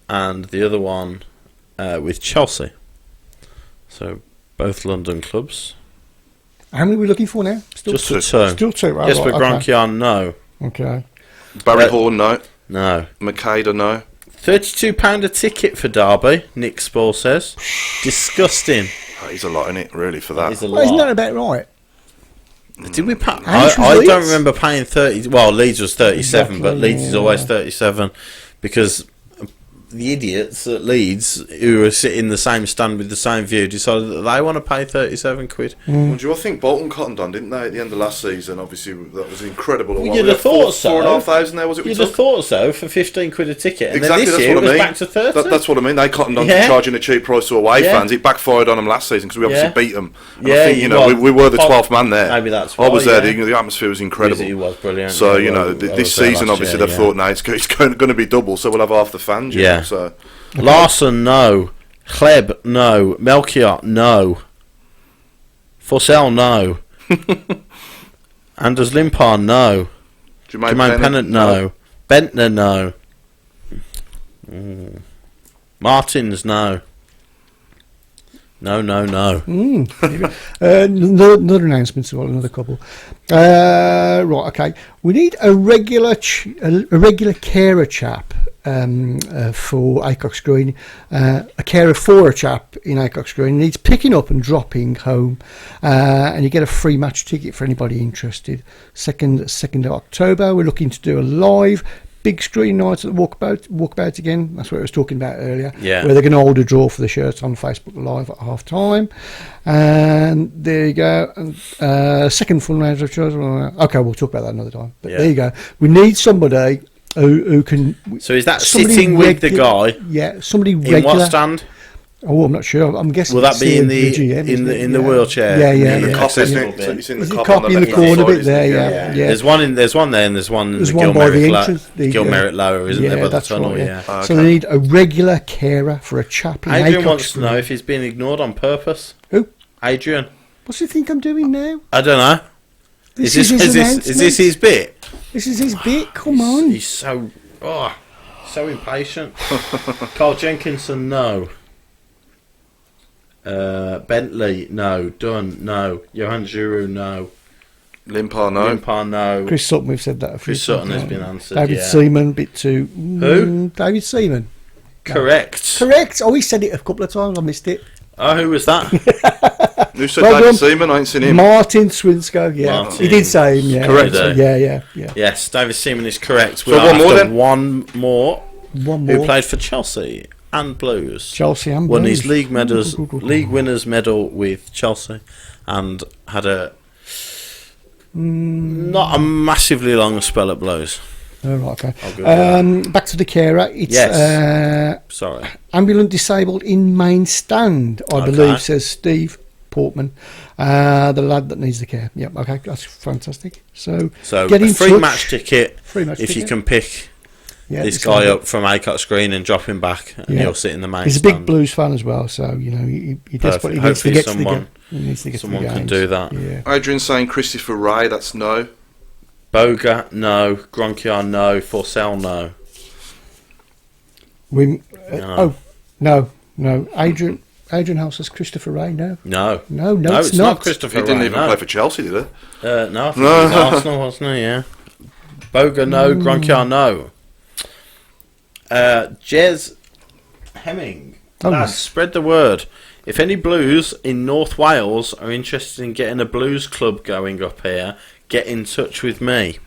and the other one with Chelsea. So both London clubs. How many are we looking for now? Just two. Still two, right? Jesper Grankian, no. Okay. Barry Horn, no. No. Makeda, no. £32 a ticket for Derby, Nick Spall says. Disgusting. That is a lot, isn't it, really, for that? Well, isn't that about right? Did we pay? I don't remember paying 30. Well, Leeds was 37, exactly, but Leeds is always 37 because the idiots at Leeds who are sitting in the same stand with the same view decided that they want to pay 37 quid. Well, do you think Bolton cottoned on, didn't they, at the end of last season? Obviously, that was incredible. Well, you'd have thought so. 4,500 there, was it? You'd have thought so for 15 quid a ticket. And exactly, then this year it was back to 30. That's what I mean. They cottoned on to charging a cheap price to away fans. It backfired on them last season because we obviously beat them. And I think, we were the 12th man there. Maybe that's why. I was there. The atmosphere was incredible. It was brilliant. So, this season, obviously, they've thought, no, it's going to be double, so we'll have half the fans. Yeah. So. Larson, no. Kleb, no. Melchior, no. Forsell, no. Anders Limpar, no. Jermaine Pennant, no. Bentner, no. Martins, no. No. Another announcement as well, another couple. Right, okay. We need a regular carer chap for Acox Green. A carer for a chap in Acox Green needs picking up and dropping home, and you get a free match ticket for anybody interested. 2nd of October, we're looking to do a live big screen night at the walkabout again. That's what I was talking about earlier. Yeah. Where they're going to hold a draw for the shirts on Facebook Live at half time. And there you go. Second fundraiser of choice. Okay, we'll talk about that another time. But there you go. We need somebody who can. So is that sitting with the guy? Yeah, somebody regular. In what stand? Oh, I'm not sure. I'm guessing. Will that be in the GM, in the wheelchair? Yeah. The cop, isn't it? There's a copy in the corner bit there. Yeah. There's one there, and there's one. There's one by the entrance. Gil Merritt Lower, isn't there? By the tunnel. Right, yeah. So they need a regular carer for a chap in Adrian wants to know if he's being ignored on purpose. Who? Adrian. What's he think I'm doing now? I don't know. Is this his bit? This is his bit. Come on. He's so impatient. Carl Jenkinson, no. Bentley, no. Dunn, no. Johan Giroud, no. Limpar, no. Chris Sutton, we've said that a few Chris Sutton has been answered. David Seaman, bit too. Who? David Seaman. Correct. Oh, he said it a couple of times. I missed it. Oh, who was that? Who said David Seaman? I ain't seen him. Martin Swinsko, yeah. He did say him, yeah. Correct. Yeah. Yes, David Seaman is correct. So one more then? One more. Who played for Chelsea and Blues. Chelsea and Blues. Won his league winners medal with Chelsea and had a not a massively long spell at Blues. Oh, right, okay. Back to the carer. It's sorry. Ambulant disabled in main stand, I believe, says Steve Portman, the lad that needs the care. Yep, okay, that's fantastic. So get in free touch. Match ticket if you can pick this guy up from Acox Green and drop him back, and he'll sit in the main stand. He's a big Blues fan as well, so he desperately needs to get to the game. Someone can do that. Yeah. Adrian saying Christopher Ray, that's no. Boga, no. Gronkiar, no. Forsell, no. No. Adrian House says Christopher Ray, no. No, it's not Christopher Ray. He didn't even play for Chelsea, did he? No, I think it was Arsenal, wasn't he? Yeah. Boga, no. Gronkiar, no. Jez Hemming. Lads, spread the word. if any Blues in North Wales are interested in getting a Blues club going up here, get in touch with me.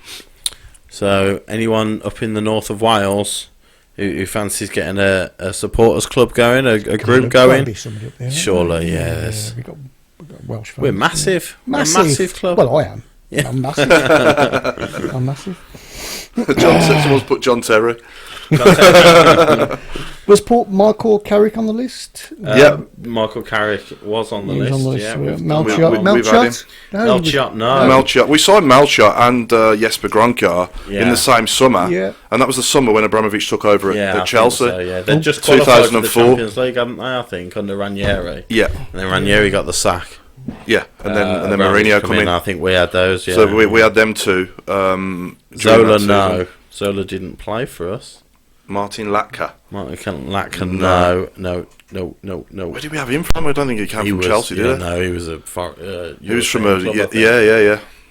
So anyone up in the north of Wales who fancies getting a supporters club going, a group going, be somebody up there, surely, yeah. We've got Welsh fans. We're massive. We're a massive club. Well, I am. Yeah. I'm massive. I'm massive. Someone's put John Terry. Was Michael Carrick on the list? Michael Carrick was on the list. Yeah, Melchot? Melchot. We signed Melchot and Jesper Grønkjær in the same summer, and that was the summer when Abramovich took over at Chelsea. They just qualified for the Champions League, haven't they? I think under Ranieri. Yeah, and then Ranieri got the sack. Yeah, and then Mourinho come in. I think we had those. Yeah. So we had them two. Zola Zola didn't play for us. Martin Latka. No. Where did we have him from? I don't think he came from Chelsea, did he? No, he was he was from a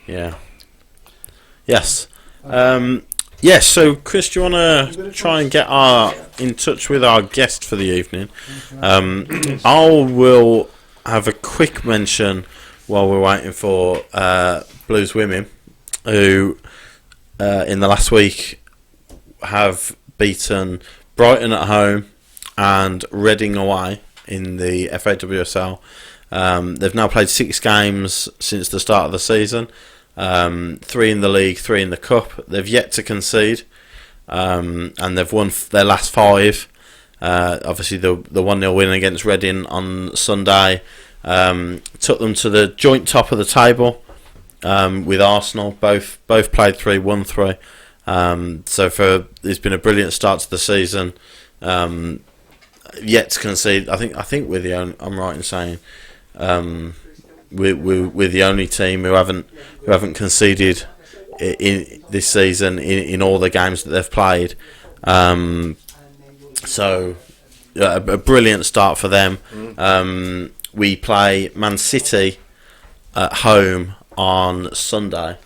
yeah. Yes. So Chris, do you want to try and get in touch with our guest for the evening? I will have a quick mention while we're waiting for Blues women, who in the last week have beaten Brighton at home and Reading away in the FAWSL. They've now played 6 games since the start of the season, 3 in the league, 3 in the cup. They've yet to concede, and they've won their last 5. Obviously the 1-0 win against Reading on Sunday took them to the joint top of the table with Arsenal. Both played 3, won 3. It's been a brilliant start to the season. Yet to concede. I think we're the only. I'm right in saying we're the only team who haven't conceded in this season in all the games that they've played. A brilliant start for them. We play Man City at home on Sunday,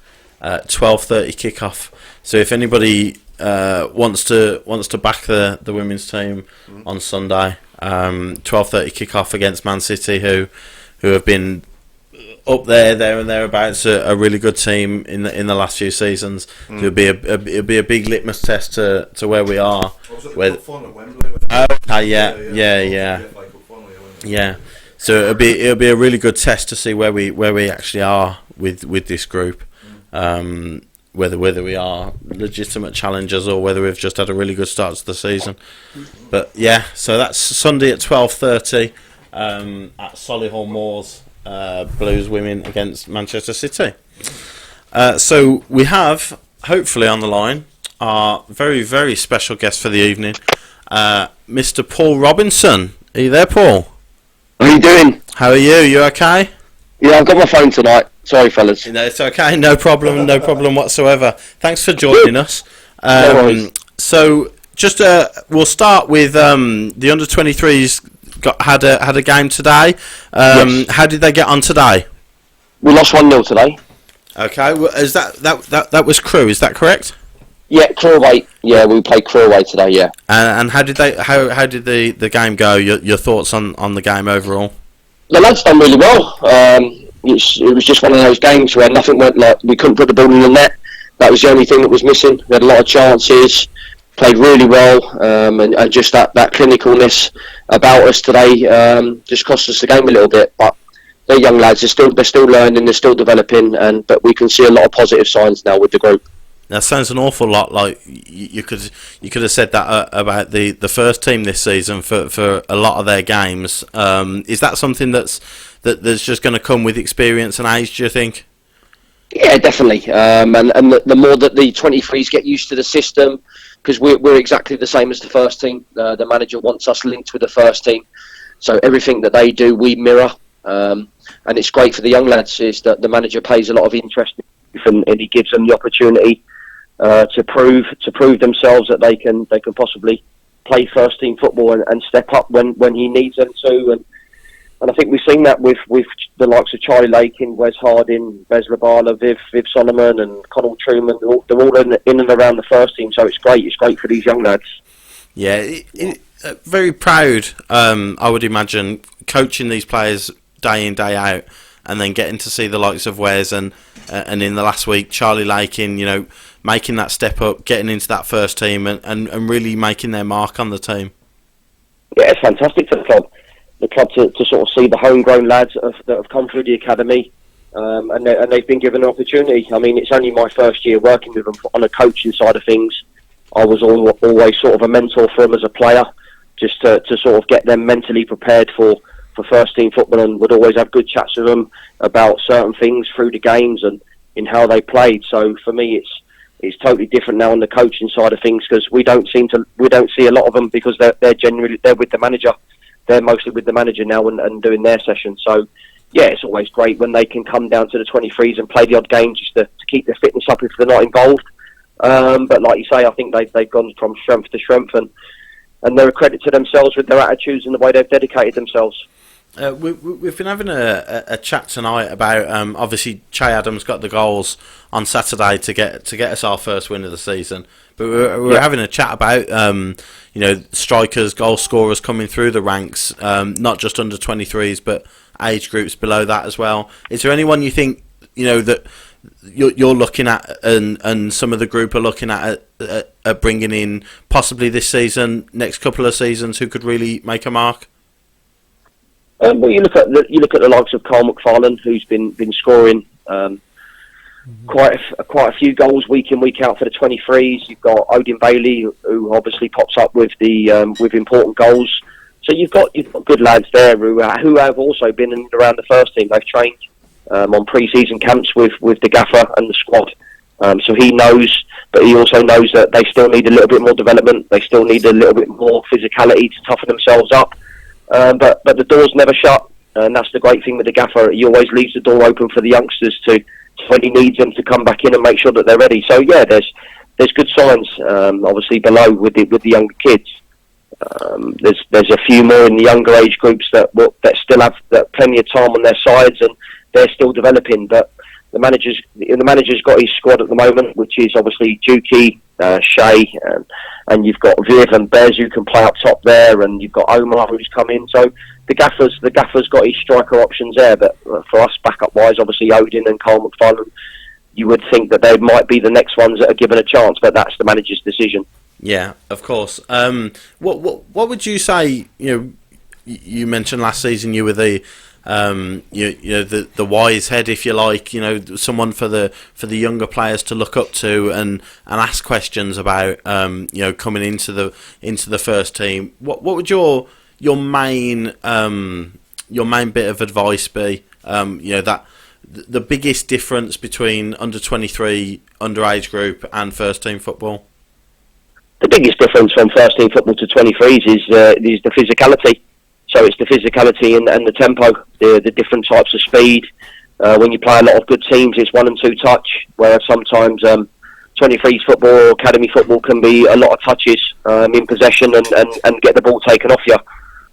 12:30 kickoff. So if anybody wants to back the women's team on Sunday, 12:30 kickoff against Man City, who have been up there and thereabouts, a really good team in the last few seasons. So it'll be a big litmus test to where we are. Yeah. So it'll be a really good test to see where we actually are with this group. Whether we are legitimate challengers or whether we've just had a really good start to the season. But yeah, so that's Sunday at 12:30 at Solihull Moors, Blues women against Manchester City. So we have, hopefully on the line, our very, very special guest for the evening, Mr. Paul Robinson. Are you there, Paul? How are you doing? How are you? You okay? Yeah, I've got my phone tonight. Sorry, fellas. No, it's okay. No problem whatsoever. Thanks for joining us. No worries. So, just we'll start with the under-23s. Had a game today. Yes. How did they get on today? We lost 1-0 today. Okay, is that was Crewe? Is that correct? Yeah, Crewe away. Yeah, we played Crewe away today. Yeah. And how did the game go? Your thoughts on the game overall? The lads done really well. It was just one of those games where nothing went like we couldn't put the ball in the net. That was the only thing that was missing. We had a lot of chances, played really well, and just that clinicalness about us today just cost us the game a little bit. But they're young lads. They're still learning. They're still developing, but we can see a lot of positive signs now with the group. That sounds an awful lot like you could have said that about the first team this season for a lot of their games. Is that something that's just going to come with experience and age, do you think? Yeah, definitely. And the more that the 23s get used to the system, because we're exactly the same as the first team. The manager wants us linked with the first team, so everything that they do, we mirror. And it's great for the young lads is that the manager pays a lot of interest and he gives them the opportunity to prove themselves that they can possibly play first team football and step up when he needs them to. And I think we've seen that with the likes of Charlie Lakin, Wes Harding, Bez Labala, Viv Solomon and Connell Truman. They're all in and around the first team, so it's great. It's great for these young lads. Yeah, very proud, I would imagine, coaching these players day in, day out, and then getting to see the likes of Wes and in the last week, Charlie Lakin, making that step up, getting into that first team and really making their mark on the team. Yeah, it's fantastic for the club. The club to sort of see the homegrown lads that have come through the academy, and they've been given an opportunity. I mean, it's only my first year working with them on a coaching side of things. I was always sort of a mentor for them as a player, just to sort of get them mentally prepared for first team football, and would always have good chats with them about certain things through the games and in how they played. So for me, it's totally different now on the coaching side of things, because we don't see a lot of them, because they're with the manager. They're mostly with the manager now and doing their session. So yeah, it's always great when they can come down to the 23s and play the odd game just to keep their fitness up if they're not involved. But like you say, I think they've gone from strength to strength, and they're a credit to themselves with their attitudes and the way they've dedicated themselves. We've been having a chat tonight about obviously Che Adams got the goals on Saturday to get us our first win of the season, but we're having a chat about strikers, goal scorers coming through the ranks, not just under 23s but age groups below that as well. Is there anyone you think that you're looking at and some of the group are looking at bringing in possibly this season, next couple of seasons, who could really make a mark? Well, you look at the likes of Carl McFarlane, who's been scoring quite a few goals week in, week out for the 23s. You've got Odin Bailey, who obviously pops up with with important goals. So you've got good lads there who have also been in and around the first team. They've trained on pre-season camps with the gaffer and the squad. So he knows, but he also knows that they still need a little bit more development. They still need a little bit more physicality to toughen themselves up. But the door's never shut, and that's the great thing with the gaffer. He always leaves the door open for the youngsters to when he needs them to come back in and make sure that they're ready. So yeah, there's good signs obviously below with the younger kids. There's a few more in the younger age groups that still have plenty of time on their sides, and they're still developing. But the manager's got his squad at the moment, which is obviously Juki, Shea, and you've got Viv and Bez who can play up top there, and you've got Omar who's come in. So the gaffer's got his striker options there. But for us, backup wise, obviously Odin and Carl McFarlane, you would think that they might be the next ones that are given a chance, but that's the manager's decision. Yeah, of course. What would you say? You mentioned last season you were the the wise head, if you like. Someone for the younger players to look up to and ask questions about. Coming into the first team. What would your main bit of advice be? That the biggest difference between under 23 underage group and first team football. The biggest difference from first team football to 23s is the physicality. So it's the physicality and the tempo, the different types of speed. When you play a lot of good teams, it's 1 and 2 touch, whereas sometimes 23s football or academy football can be a lot of touches in possession and get the ball taken off you.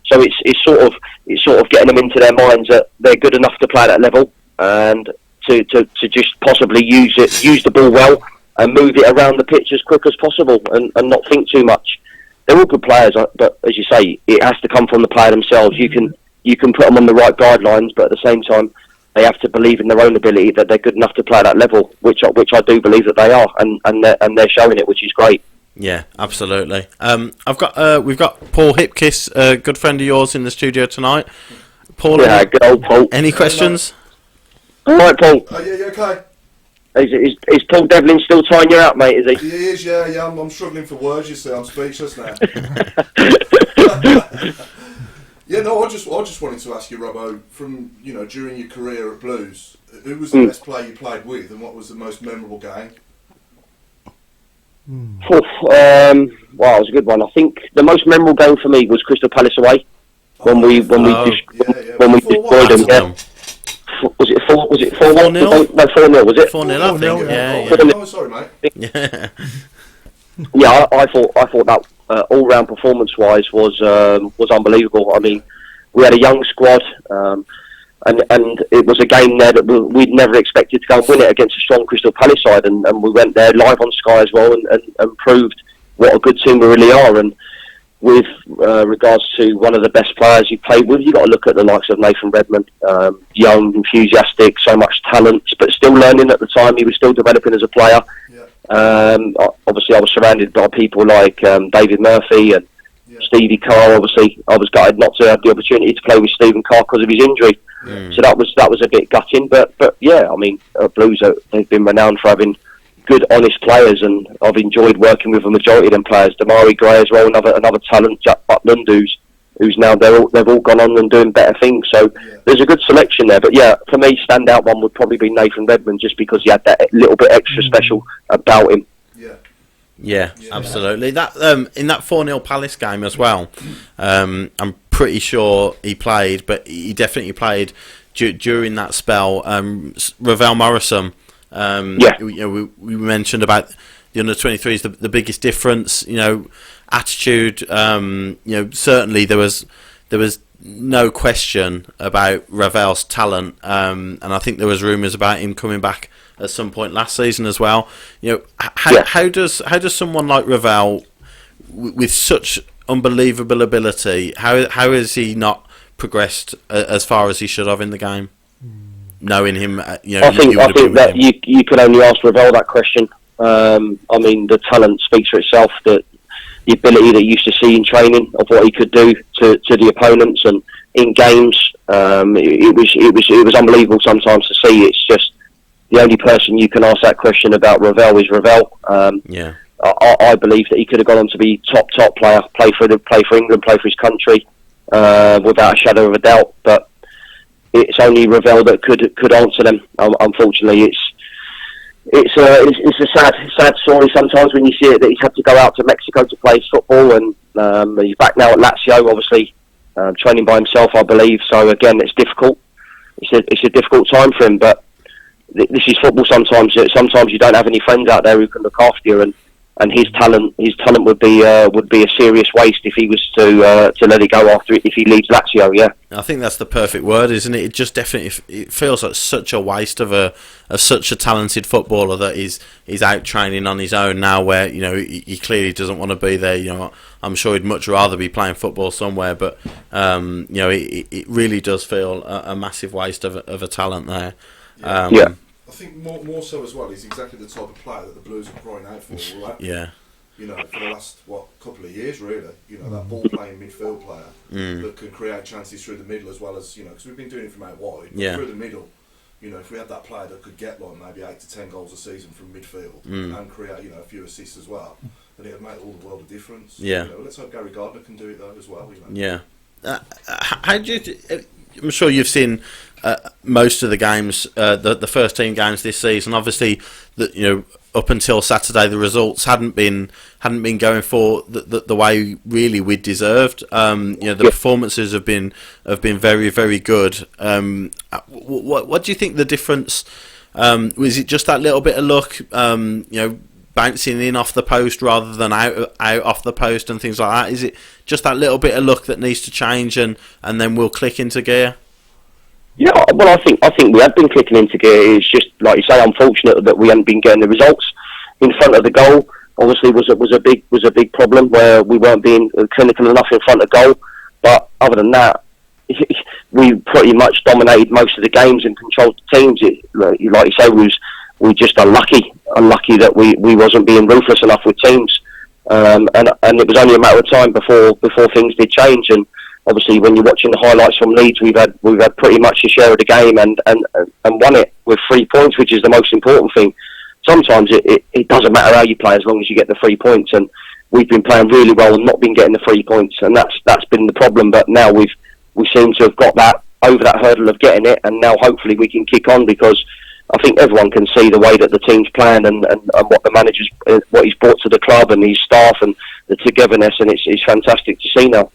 So it's sort of getting them into their minds that they're good enough to play at that level, and to just possibly use the ball well and move it around the pitch as quick as possible and not think too much. They're all good players, but as you say, it has to come from the player themselves. You can put them on the right guidelines, but at the same time, they have to believe in their own ability that they're good enough to play at that level, which I do believe that they are, and they're showing it, which is great. Yeah, absolutely. We've got Paul Hipkiss, a good friend of yours, in the studio tonight. Paul, yeah, good old Paul. Any questions? All right, Paul. Oh yeah, okay. Is Paul Devlin still tying you out, mate? Is he? He is, yeah. I'm struggling for words. You see, I'm speechless now. Yeah, no. I just wanted to ask you, Robbo, from during your career at Blues, who was the best player you played with, and what was the most memorable game? Wow, it was a good one. I think the most memorable game for me was Crystal Palace away when we destroyed them. Yeah. Was it 4-1? 4-0? No, 4-0, was it? 4-0, I think. Yeah. Oh, sorry, mate. Yeah. Yeah, I thought that all-round performance-wise was unbelievable. I mean, we had a young squad, and it was a game there that we'd never expected to go and win it against a strong Crystal Palace side, and we went there live on Sky as well and proved what a good team we really are. And with regards to one of the best players you played with, you've got to look at the likes of Nathan Redmond, young, enthusiastic, so much talent, but still learning at the time. He was still developing as a player. Obviously, I was surrounded by people like David Murphy and Stevie Carr. Obviously, I was gutted not to have the opportunity to play with Stephen Carr because of his injury. So that was a bit gutting. But yeah, I mean, Blues they've been renowned for having good, honest players, and I've enjoyed working with a majority of them players. Damari Gray as well, another talent. Jack Butland, who's now they've all gone on and doing better things. So there's a good selection there. But yeah, for me, standout one would probably be Nathan Redmond, just because he had that little bit extra special about him. Yeah, absolutely. That in that 4-0 Palace game as well, I'm pretty sure he played, but he definitely played during that spell. Ravel Morrison, we mentioned about the under-23s, the biggest difference, attitude. Certainly there was no question about Ravel's talent, and I think there was rumours about him coming back at some point last season as well. How does someone like Ravel, with such unbelievable ability, how has he not progressed as far as he should have in the game? Knowing him, I think that you could only ask Ravel that question. I mean, the talent speaks for itself. That the ability that you used to see in training of what he could do to the opponents and in games, it was unbelievable sometimes to see. It's just the only person you can ask that question about Ravel is Ravel. I believe that he could have gone on to be top player, play for England, play for his country, without a shadow of a doubt. But it's only Ravel that could answer them. Unfortunately, it's a sad story sometimes when you see it, that he's had to go out to Mexico to play football, and he's back now at Lazio, obviously training by himself, I believe. So again, it's difficult. It's a difficult time for him, but this is football. Sometimes you don't have any friends out there who can look after you, and his talent would be a serious waste if he was to let it go after it, if he leaves Lazio. Yeah, I think that's the perfect word, isn't it? It just definitely feels like such a waste of such a talented footballer that he's out training on his own now, where he clearly doesn't want to be there. I'm sure he'd much rather be playing football somewhere, but it really does feel a massive waste of a talent there. I think more so as well, he's exactly the type of player that the Blues are crying out for. Right? For the last couple of years, really. That ball playing midfield player that can create chances through the middle as well as because we've been doing it from out wide. Through the middle, if we had that player that could get maybe 8 to 10 goals a season from midfield and create a few assists as well, then it would make all the world of difference. Let's hope Gary Gardner can do it though as well. How do you? I'm sure you've seen most of the games, the first team games this season. Obviously, up until Saturday, the results hadn't been going for the way really we deserved. The performances have been very, very good. What do you think the difference? Was it just that little bit of luck? Bouncing in off the post rather than out off the post and things like that. Is it just that little bit of luck that needs to change and then we'll click into gear? Yeah, well, I think we have been clicking into gear. It's just, like you say, unfortunate that we haven't been getting the results in front of the goal. Obviously, was a big problem where we weren't being clinical enough in front of goal. But other than that, we pretty much dominated most of the games and controlled the teams. Like you say, we just unlucky that we wasn't being ruthless enough with teams, and it was only a matter of time before things did change. And obviously, when you're watching the highlights from Leeds, we've had pretty much a share of the game and won it with 3 points, which is the most important thing. Sometimes it doesn't matter how you play as long as you get the 3 points, and we've been playing really well and not been getting the 3 points, and that's been the problem. But now we seem to have got that over that hurdle of getting it, and now hopefully we can kick on, because I think everyone can see the way that the team's playing and what the manager's what he's brought to the club and his staff and the togetherness, and it's fantastic to see now.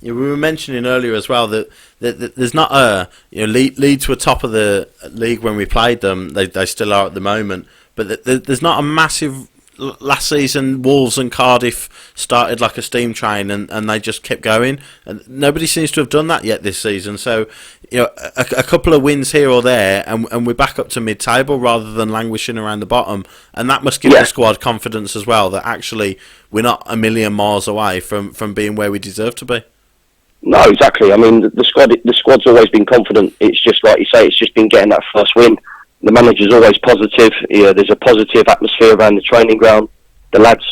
Yeah, we were mentioning earlier as well that there's not Leeds were top of the league when we played them. They still are at the moment, but there's not a massive last season Wolves and Cardiff started like a steam train, and they just kept going, and nobody seems to have done that yet this season. So, a couple of wins here or there, and we're back up to mid-table rather than languishing around the bottom, and that must give the squad confidence as well, that actually we're not a million miles away from being where we deserve to be. No, exactly. I mean, the squad's always been confident. It's just like you say, it's just been getting that first win. The manager's always positive. There's a positive atmosphere around the training ground. The lads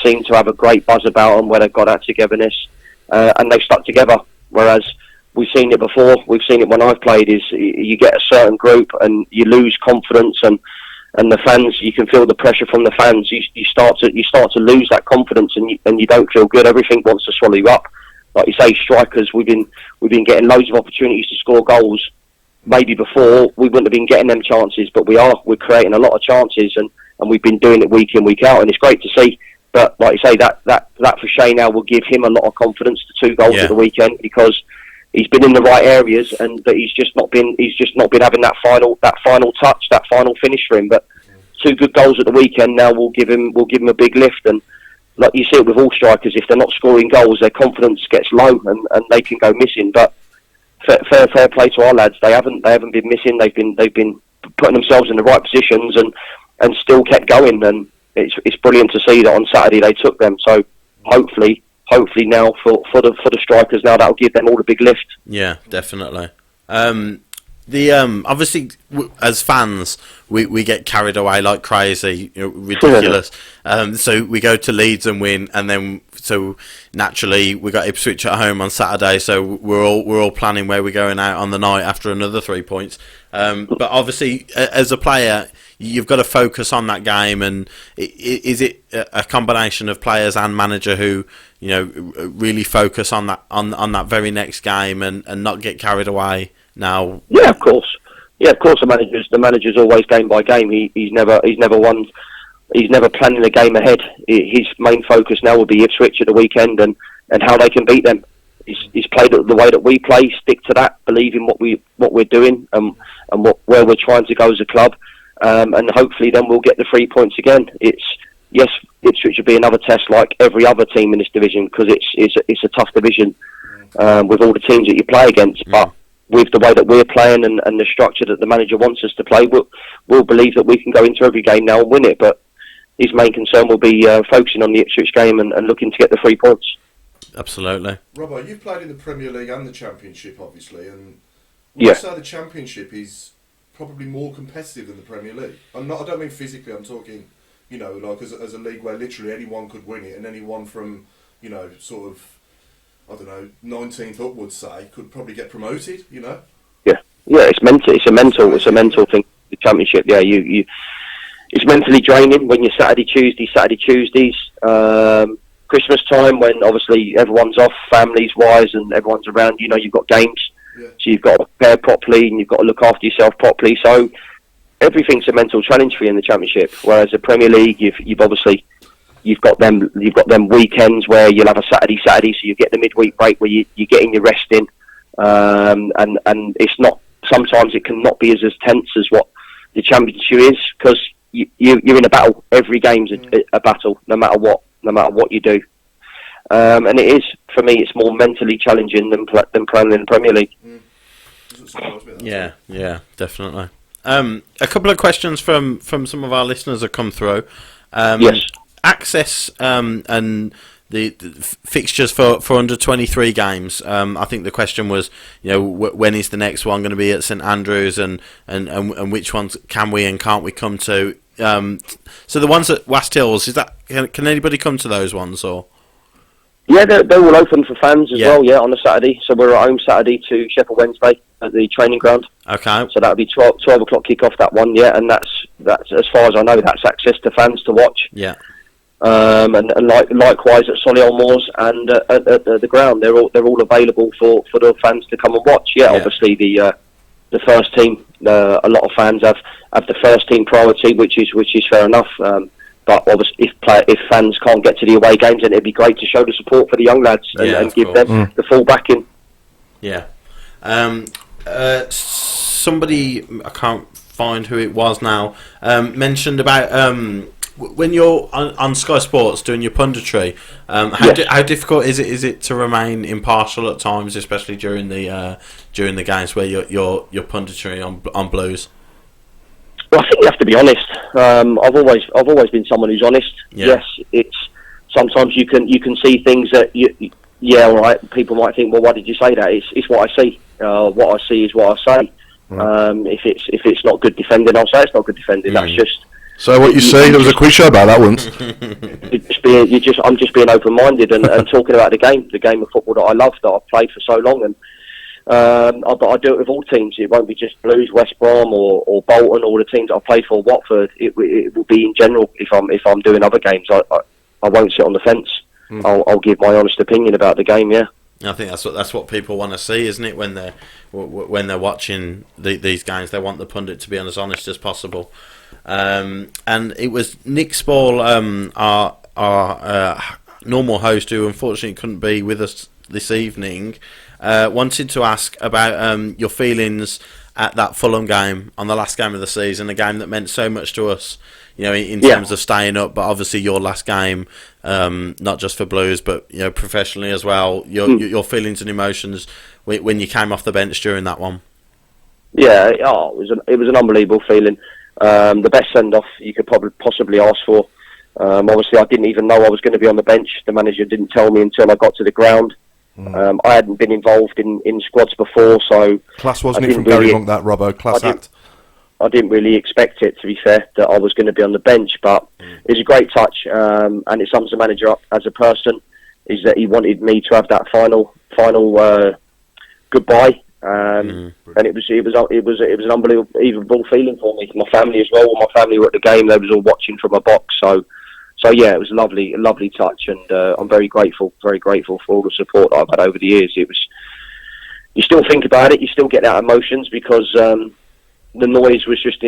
seem to have a great buzz about them where they've got that togetherness, and they've stuck together. Whereas we've seen it before. We've seen it when I've played. Is you get a certain group and you lose confidence, and the fans. You can feel the pressure from the fans. You start to lose that confidence, and you don't feel good. Everything wants to swallow you up. Like you say, strikers. We've been getting loads of opportunities to score goals. Maybe before we wouldn't have been getting them chances, but we're creating a lot of chances, and we've been doing it week in, week out, and it's great to see. But like you say, that for Shay now will give him a lot of confidence to 2 goals at the weekend, because he's been in the right areas, and but he's just not been having that final touch, that final finish for him. But 2 good goals at the weekend now will give him a big lift. And like you see it with all strikers, if they're not scoring goals, their confidence gets low, and they can go missing. But fair play to our lads. They haven't been missing. They've been putting themselves in the right positions and still kept going. And it's brilliant to see that on Saturday they took them. So hopefully now for the strikers, now that'll give them all a big lift. Yeah, definitely. Obviously as fans we get carried away like crazy, ridiculous. So we go to Leeds and win, and then so naturally we got Ipswich at home on Saturday. So we're all planning where we're going out on the night after another 3 points. But obviously as a player, you've got to focus on that game. And is it a combination of players and manager who really focus on that very next game and not get carried away? Now, of course. The manager's always game by game. He's never planning a game ahead. His main focus now will be Ipswich at the weekend and how they can beat them. He's played it the way that we play. Stick to that. Believe in what we're doing and where we're trying to go as a club. And hopefully then we'll get the 3 points again. Ipswich will be another test like every other team in this division, because it's a tough division with all the teams that you play against. But with the way that we're playing and the structure that the manager wants us to play, we'll believe that we can go into every game now and win it. But his main concern will be focusing on the Ipswich game and looking to get the 3 points. Absolutely. Robbo, you've played in the Premier League and the Championship, obviously, and would you say the Championship is probably more competitive than the Premier League? I don't mean physically. I'm talking, like as a league where literally anyone could win it, and anyone from, sort of, I don't know, 19th upwards, say, could probably get promoted. Yeah. It's mental. It's a mental thing. The Championship. Yeah, it's mentally draining when you're Saturday Tuesdays. Christmas time, when obviously everyone's off, families wise, and everyone's around. You've got games, so you've got to prepare properly, and you've got to look after yourself properly. So everything's a mental challenge for you in the Championship. Whereas the Premier League, you've got them weekends where you'll have a Saturday, so you get the midweek break where you're getting your rest in, and it's not. Sometimes it can not be as tense as what the Championship is, because you're in a battle. Every game's a battle, no matter what you do. And it is, for me, it's more mentally challenging than playing in the Premier League. Yeah, definitely. A couple of questions from some of our listeners have come through. Yes. Access and the fixtures for under 23 games. I think the question was, when is the next one going to be at St Andrews, and which ones can we and can't we come to? So the ones at West Hills, can anybody come to those ones, or? Yeah, they're all open for fans as well. Yeah, on a Saturday. So we're at home Saturday to Sheffield Wednesday at the training ground. Okay. So that'll be 12 o'clock kick-off, that one. Yeah, and that's as far as I know, that's access to fans to watch. Yeah. And likewise at Solihull Moors and at the ground, they're all available for the fans to come and watch. Yeah. Obviously the first team, a lot of fans have the first team priority, which is fair enough. But obviously, if fans can't get to the away games, then it'd be great to show the support for the young lads and give them the full backing. Yeah. Somebody, I can't find who it was now, mentioned about When you're on Sky Sports doing your punditry, how difficult is it to remain impartial at times, especially during the games where you're punditry on Blues? Well, I think you have to be honest. I've always been someone who's honest. Yeah. Yes, it's sometimes you can see things that all right. People might think, well, why did you say that? It's what I see. What I see is what I say. Right. If it's not good defending, I'll say it's not good defending. That's just. So what you say? There was a quiz show about that once. I'm just being open-minded and talking about the game of football that I love, that I've played for so long, and I do it with all teams. It won't be just Blues, West Brom, or Bolton, or the teams that I played for, Watford. It will be in general. If I'm doing other games, I won't sit on the fence. I'll give my honest opinion about the game. Yeah. I think that's what people want to see, isn't it? When they're watching these games, they want the pundit to be as honest as possible. And it was Nick Spall, our normal host, who unfortunately couldn't be with us this evening, wanted to ask about your feelings at that Fulham game on the last game of the season, a game that meant so much to us, in terms of staying up, but obviously your last game, not just for Blues, but professionally as well. Your feelings and emotions when you came off the bench during that one. Yeah, it was an unbelievable feeling. The best send-off you could possibly ask for. Obviously, I didn't even know I was going to be on the bench. The manager didn't tell me until I got to the ground. I hadn't been involved in squads before, so... Class, wasn't it, from Gary Monk, that, Robbo? Class act. I didn't really expect it, to be fair, that I was going to be on the bench, but it was a great touch, and it sums the manager up as a person, is that he wanted me to have that final goodbye. And it was an unbelievable feeling for me. My family as well. My family were at the game. They was all watching from a box. So yeah, it was a lovely touch, and I'm very grateful for all the support that I've had over the years. You still think about it. You still get that emotions because the noise was just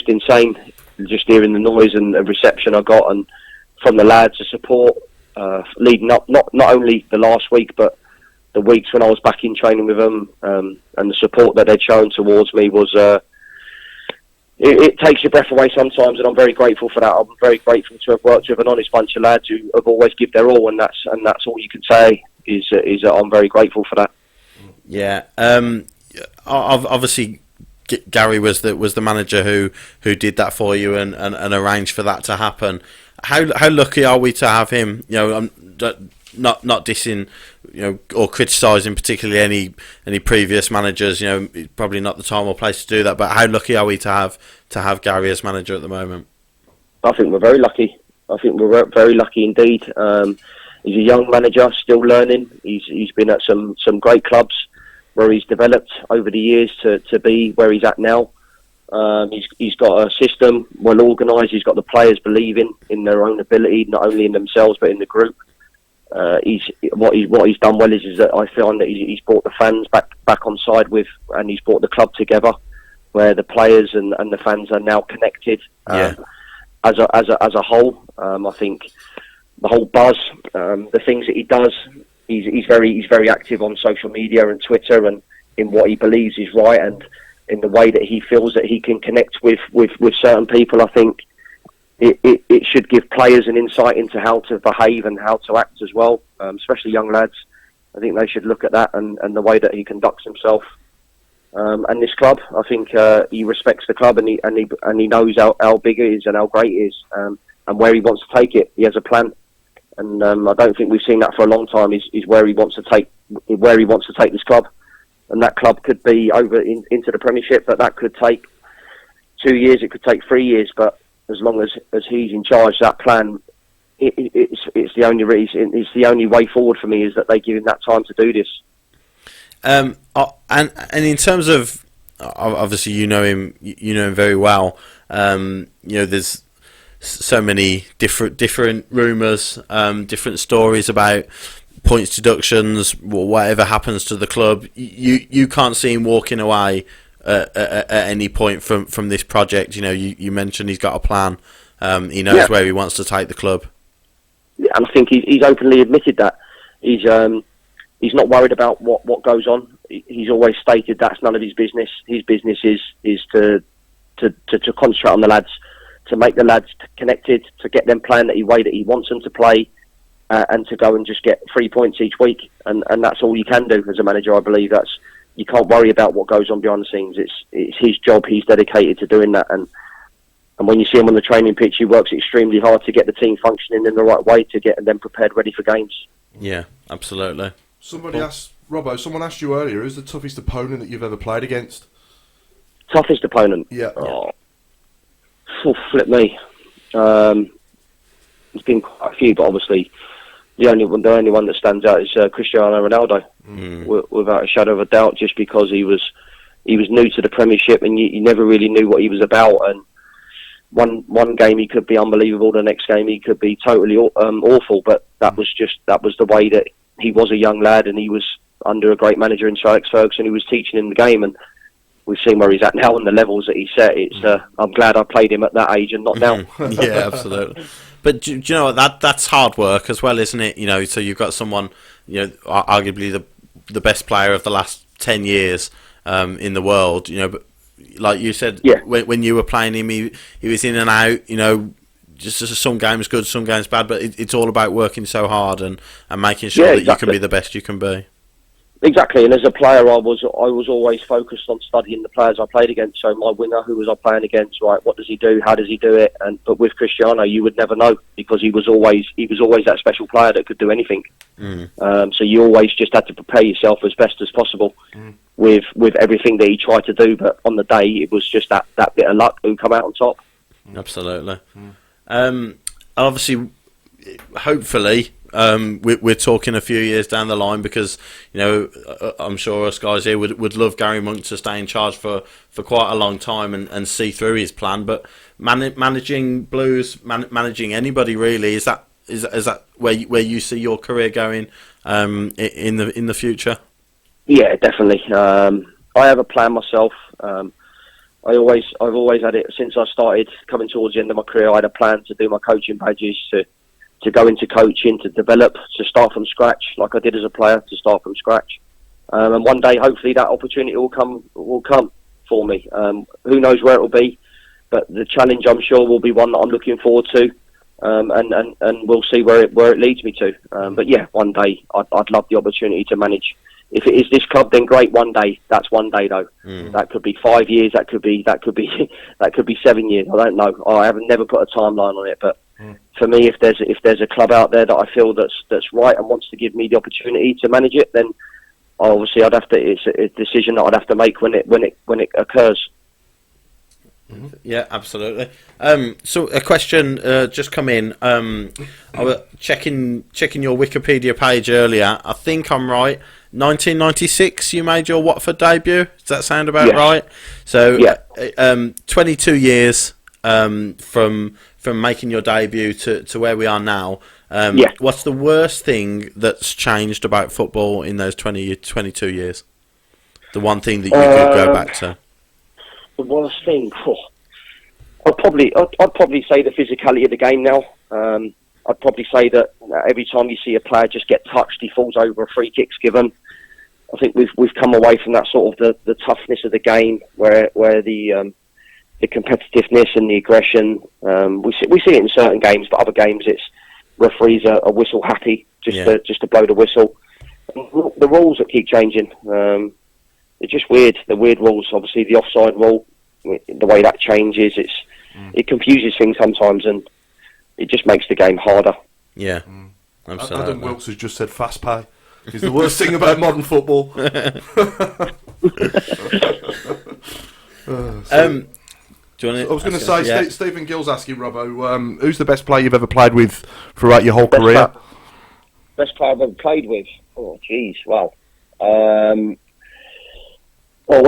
insane. Just hearing the noise and the reception I got, and from the lads, the support leading up, not only the last week, but the weeks when I was back in training with them, and the support that they'd shown towards me was, it takes your breath away sometimes, and I'm very grateful for that. I'm very grateful to have worked with an honest bunch of lads who have always give their all, and that's all you can say is that I'm very grateful for that. Yeah, obviously Gary was the manager who did that for you and arranged for that to happen. How lucky are we to have him? I'm not dissing, or criticising particularly any previous managers. Probably not the time or place to do that. But how lucky are we to have Gary as manager at the moment? I think we're very lucky. I think we're very lucky indeed. He's a young manager, still learning. He's been at some great clubs where he's developed over the years to be where he's at now. He's got a system well organised. He's got the players believing in their own ability, not only in themselves but in the group. What he's done well is that I find that he's brought the fans back on side with, and he's brought the club together, where the players and the fans are now connected. As a whole, I think the whole buzz, the things that he does, he's very active on social media and Twitter, and in what he believes is right, and in the way that he feels that he can connect with certain people. I think it should give players an insight into how to behave and how to act as well, especially young lads. I think they should look at that and the way that he conducts himself. And this club, I think he respects the club, and he knows how big it is and how great it is, and where he wants to take it. He has a plan, and I don't think we've seen that for a long time. Is where he wants to take this club, and that club could be over into the Premiership, but that could take 2 years. It could take 3 years, but as long as he's in charge, that plan, it's the only reason. It's the only way forward for me, is that they give him that time to do this. And in terms of, obviously you know him very well. There's so many different rumours, different stories about points deductions, whatever happens to the club. You can't see him walking away at any point from this project. You mentioned he's got a plan. He knows where he wants to take the club. Yeah, and I think he's openly admitted that. He's not worried about what goes on. He's always stated that's none of his business. His business is to concentrate on the lads, to make the lads connected, to get them playing the way that he wants them to play, and to go and just get 3 points each week. And that's all you can do as a manager, I believe. You can't worry about what goes on behind the scenes. It's his job. He's dedicated to doing that. And when you see him on the training pitch, he works extremely hard to get the team functioning in the right way, to get them prepared, ready for games. Yeah, absolutely. Someone asked you earlier, who's the toughest opponent that you've ever played against? Toughest opponent? Yeah. Oh, flip me. There's been quite a few, but obviously the only one that stands out is Cristiano Ronaldo, without a shadow of a doubt, just because he was new to the Premiership, and you never really knew what he was about. And one game he could be unbelievable, the next game he could be totally awful. But that was the way that he was a young lad, and he was under a great manager in Sir Alex Ferguson, who was teaching him the game. And we've seen where he's at now and the levels that he set. I'm glad I played him at that age and not now. Yeah, absolutely. But do you know what, that's hard work as well, isn't it? You know, so you've got someone, you know, arguably the best player of the last 10 years in the world. You know, but like you said, when you were playing him, he was in and out. You know, just some games good, some games bad. But it's all about working so hard and making sure that you can be the best you can be. Exactly, and as a player, I was always focused on studying the players I played against. So my winger, who was I playing against? Right, what does he do? How does he do it? But with Cristiano, you would never know, because he was always that special player that could do anything. So you always just had to prepare yourself as best as possible with everything that he tried to do. But on the day, it was just that bit of luck who come out on top. Absolutely. Obviously, hopefully. We're talking a few years down the line, because you know I'm sure us guys here would love Gary Monk to stay in charge for quite a long time and see through his plan. But managing Blues, managing anybody really, is that where you see your career going in the future? Yeah, definitely. I have a plan myself. I've always had it since I started coming towards the end of my career. I had a plan to do my coaching badges, to go into coaching, to develop, to start from scratch, like I did as a player, to start from scratch. And one day, hopefully, that opportunity will come for me. Who knows where it will be, but the challenge, I'm sure, will be one that I'm looking forward to, and we'll see where it leads me to. But yeah, one day, I'd love the opportunity to manage. If it is this club, then great. One day, that's one day though. That could be 5 years. That could be 7 years. I don't know. I haven't never put a timeline on it, but. For me, if there's a club out there that I feel that's right and wants to give me the opportunity to manage it, then obviously it's a decision that I'd have to make when it occurs. Yeah, absolutely. So a question just come in. I was checking your Wikipedia page earlier. I think I'm right. 1996, you made your Watford debut. Does that sound about right? So, 22 years from making your debut to where we are now. What's the worst thing that's changed about football in those 22 years? The one thing that you could go back to? The worst thing? I'd probably say the physicality of the game now. I'd probably say that every time you see a player just get touched, he falls over, a free kick's given. I think we've come away from that sort of the toughness of the game, where the competitiveness and the aggression. We see it in certain games, but other games it's referees are whistle happy just to blow the whistle. The rules that keep changing, they're just weird. The weird rules, obviously the offside rule, the way that changes, it confuses things sometimes, and it just makes the game harder. Yeah, absolutely. Adam Wilkes has just said fast pay is the worst thing about modern football. I was going to say, Stephen Gill's asking, Robbo, who's the best player you've ever played with throughout your whole career? Best player I've ever played with? Oh, jeez, wow. When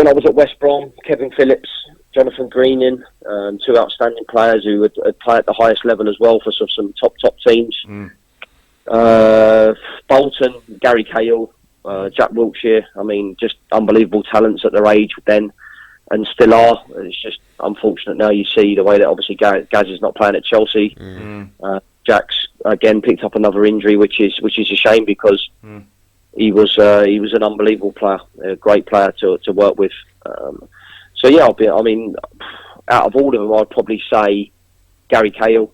I was at West Brom, Kevin Phillips, Jonathan Greening, two outstanding players who had played at the highest level as well for some top teams. Bolton, Gary Cahill, Jack Wiltshire. I mean, just unbelievable talents at their age then. And still are. It's just unfortunate now. You see the way that obviously Gaz is not playing at Chelsea. Jack's again picked up another injury, which is a shame, because he was an unbelievable player, a great player to work with. Out of all of them, I'd probably say Gary Cahill.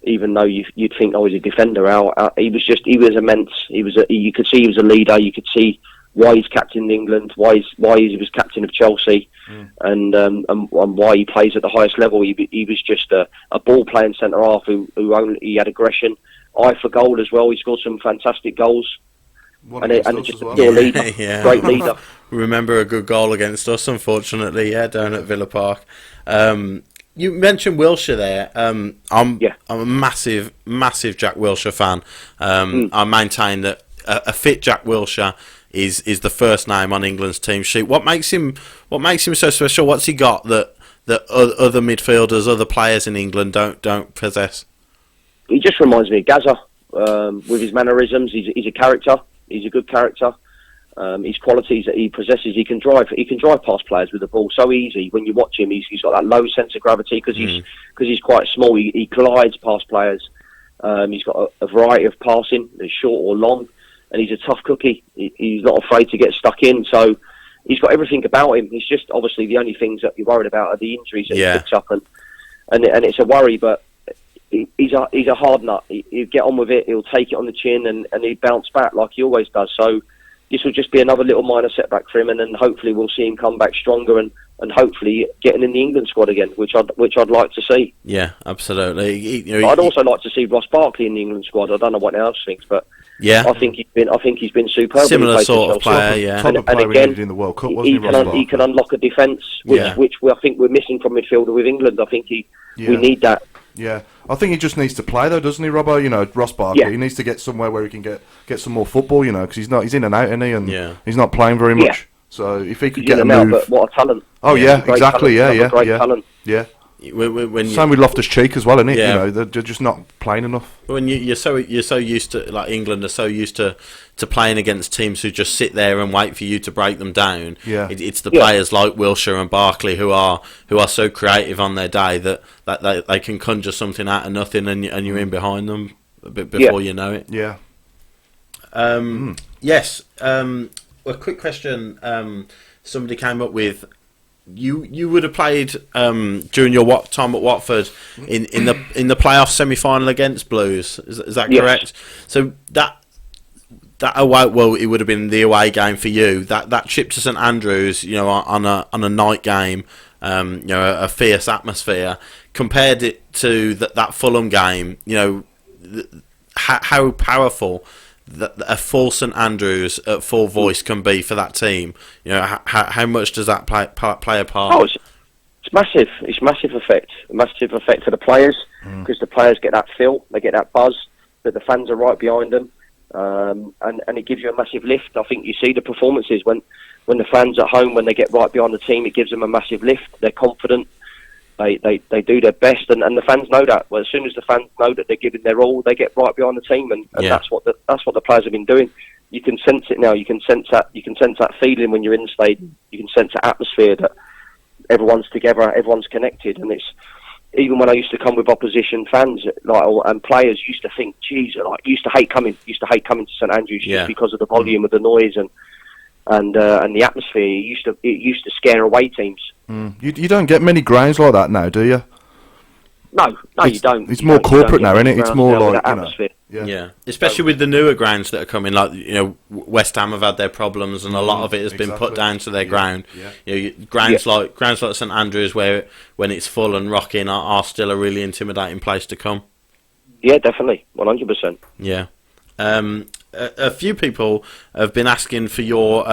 Even though you'd think, he's a defender, he was immense. You could see he was a leader. You could see why he's captain England, why he was captain of Chelsea, and why he plays at the highest level. He was just a ball playing centre half he had aggression, eye for goal as well. He scored some fantastic goals. And just a pure leader, great leader. Remember a good goal against us, unfortunately, down at Villa Park. You mentioned Wilshere there. I'm a massive Jack Wilshere fan. I maintain that a fit Jack Wilshere is the first name on England's team sheet. What makes him so special? What's he got that other midfielders, other players in England don't possess? He just reminds me of Gaza with his mannerisms. He's a character. He's a good character. His qualities that he possesses, he can drive past players with the ball so easy. When you watch him, he's got that low sense of gravity because he's quite small. He glides past players. He's got a variety of passing, short or long, and he's a tough cookie. He's not afraid to get stuck in. So he's got everything about him. It's just obviously the only things that you're worried about are the injuries that he picks up, and it's a worry. But he's a hard nut. He'll get on with it. He'll take it on the chin, and he'll bounce back like he always does. So this will just be another little minor setback for him, and then hopefully we'll see him come back stronger and hopefully getting in the England squad again, which I'd like to see. Yeah, absolutely. I'd also like to see Ross Barkley in the England squad. I don't know what anyone else thinks, but I think he's been superb. Similar sort of player, and again, in the World Cup, he can unlock a defence, which I think we're missing from midfielder with England. I think we need that. Yeah, I think he just needs to play though, doesn't he, Robbo? Ross Barkley. He needs to get somewhere where he can get some more football, because he's in and out, isn't he? And he's not playing very much. So if he could get a move, but what a talent! Oh exactly. Great talent. Yeah. Same with Loftus-Cheek as well, isn't it? They're just not playing enough. When you're so used to, like England are so used to playing against teams who just sit there and wait for you to break them down. Yeah. It's the players like Wilshere and Barkley who are so creative on their day that they can conjure something out of nothing, and you're in behind them a bit before you know it. Yeah. Yes. A quick question. Somebody came up with. You would have played during your time at Watford in the playoff semi-final against Blues. Is that correct? So that away, it would have been the away game for you. That trip to St Andrews, on a night game, a fierce atmosphere. Compared it to that Fulham game, how powerful that a full St Andrews at full voice can be for that team. How much does that play a part? Oh, it's massive. It's massive effect for the players, because the players get that feel, they get that buzz that the fans are right behind them, and it gives you a massive lift. I think you see the performances when the fans at home, when they get right behind the team, it gives them a massive lift. They're confident. They do their best, and the fans know that. Well, as soon as the fans know that they're giving their all, they get right behind the team, and that's what the players have been doing. You can sense it now. You can sense that feeling when you're in the stadium. You can sense the atmosphere that everyone's together, everyone's connected, and it's even when I used to come with opposition fans and players used to think, geez, used to hate coming to St Andrews just because of the volume of the noise and the atmosphere. It used to scare away teams. You don't get many grounds like that now, do you? No, you don't. It's more corporate now, isn't it? It's more like atmosphere. Especially with the newer grounds that are coming. Like West Ham have had their problems, and a lot of it has been put down to their ground. Grounds like St Andrews, where when it's full and rocking, are still a really intimidating place to come. Yeah, definitely, 100%. Yeah. A few people have been asking for your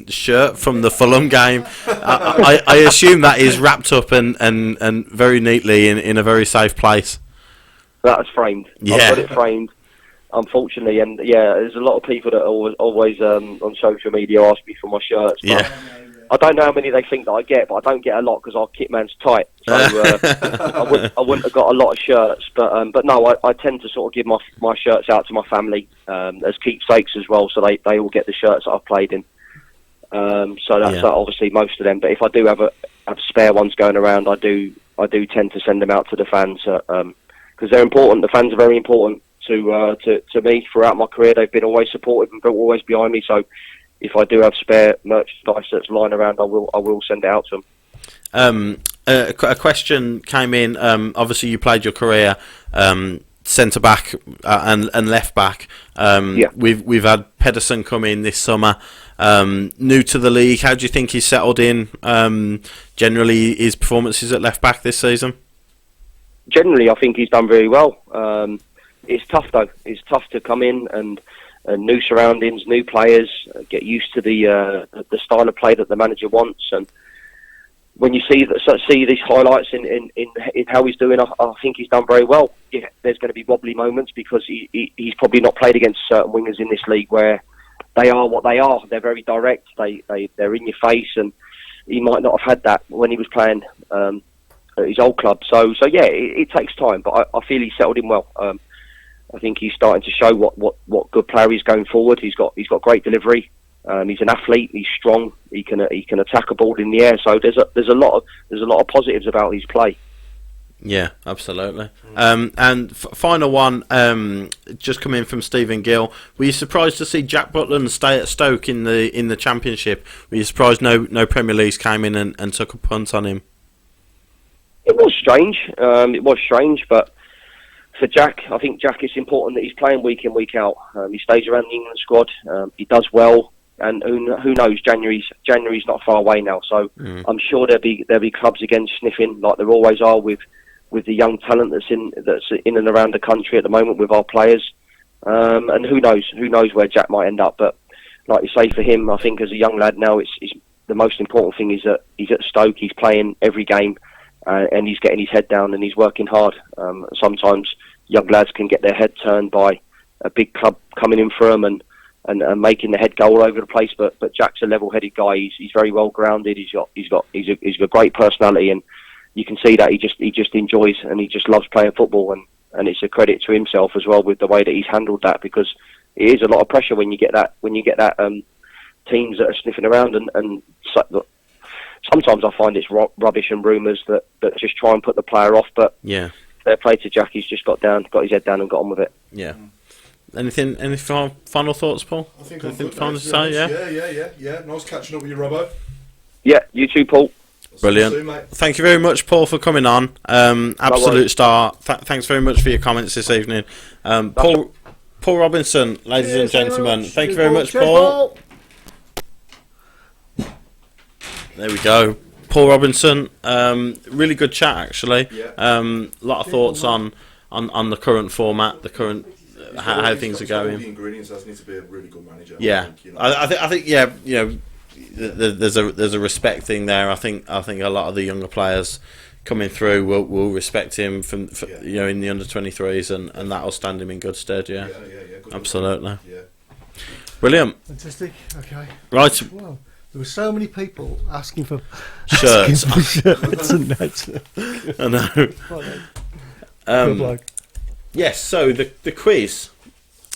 shirt from the Fulham game. I assume that is wrapped up and very neatly in a very safe place. That's framed. Yeah. I've got it framed, unfortunately, and there's a lot of people that always on social media ask me for my shirts. Yeah. I don't know how many they think that I get, but I don't get a lot because our kit man's tight. So I wouldn't have got a lot of shirts, but no, I tend to sort of give my shirts out to my family as keepsakes as well, so they all get the shirts that I've played in. So that's obviously most of them. But if I do have spare ones going around, I do tend to send them out to the fans because they're important. The fans are very important to me throughout my career. They've been always supportive and always behind me. So if I do have spare merchandise that's lying around, I will send it out to them. a question came in. Obviously, you played your career centre back and left back. We've had Pedersen come in this summer. New to the league, how do you think he's settled in? Generally, his performances at left back this season. Generally, I think he's done very well. It's tough though. It's tough to come in and new surroundings, new players, get used to the style of play that the manager wants. And when you see these highlights in how he's doing, I think he's done very well. Yeah, there's going to be wobbly moments because he's probably not played against certain wingers in this league where they are what they are. They're very direct. They're in your face, and he might not have had that when he was playing at his old club. So yeah, it takes time, but I feel he's settled in well. I think he's starting to show what good player he's going forward. He's got great delivery. He's an athlete. He's strong. He can attack a ball in the air. So there's a lot of positives about his play. Yeah, absolutely. And final one, just coming from Stephen Gill. Were you surprised to see Jack Butland stay at Stoke in the Championship? Were you surprised no Premier Leagues came in and took a punt on him? It was strange. But for Jack, I think Jack, it's important that he's playing week in, week out. He stays around the England squad. He does well, and who knows? January's not far away now. So I'm sure there'll be clubs again sniffing like there always are with the young talent that's in and around the country at the moment with our players. And who knows where Jack might end up. But like you say, for him, I think as a young lad now, it's the most important thing is that he's at Stoke. He's playing every game. And he's getting his head down and he's working hard. Sometimes young lads can get their head turned by a big club coming in for them and making the head go all over the place. But Jack's a level-headed guy. He's very well grounded. He's got a great personality, and you can see that he just enjoys and he just loves playing football. And it's a credit to himself as well with the way that he's handled that, because it is a lot of pressure when you get that teams that are sniffing around and sometimes I find it's rubbish and rumours that just try and put the player off. But yeah, fair play to Jack. He's just got his head down and got on with it. Yeah. Any final thoughts, Paul? I think Anything I'm good, final to say? Yeah. Nice catching up with you, Robbo. Yeah, you too, Paul. Brilliant. Soon, mate. Thank you very much, Paul, for coming on. Absolute star. Thanks very much for your comments this evening. Paul Robinson, ladies and gentlemen. Thank you very much, Paul. There we go. Paul Robinson, really good chat actually. A lot of thoughts on the current format, the current how things are going. The ingredients does need to be a really good manager. Yeah, I think yeah, there's a respect thing there. I think a lot of the younger players coming through will respect him from in the under-23s and that'll stand him in good stead. Yeah. Good absolutely. Yeah. Brilliant. Fantastic. Okay. Right. Wow. There were so many people asking for shirts. And that's I know. Yes. So the quiz.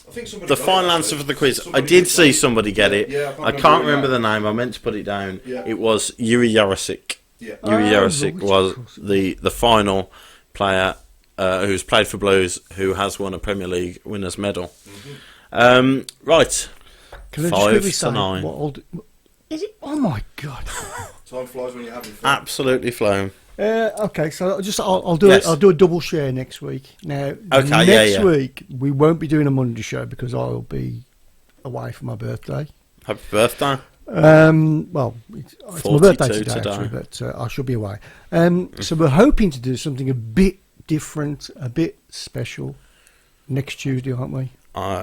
I think the final answer for the quiz. I did see somebody get it. I can't remember the name. I meant to put it down. It was Yuri Jarosik. Yuri Jarosik was the final player who's played for Blues who has won a Premier League winners' medal. Right. Can I 5-9. What old is it? Oh my God! Time flies when you're having fun. Absolutely flown. Okay, so I'll do it. I'll do a double share next week. Now, next week we won't be doing a Monday show because I'll be away for my birthday. Happy birthday! Well, it's my birthday today. Actually, but I should be away. So we're hoping to do something a bit different, a bit special next Tuesday, aren't we?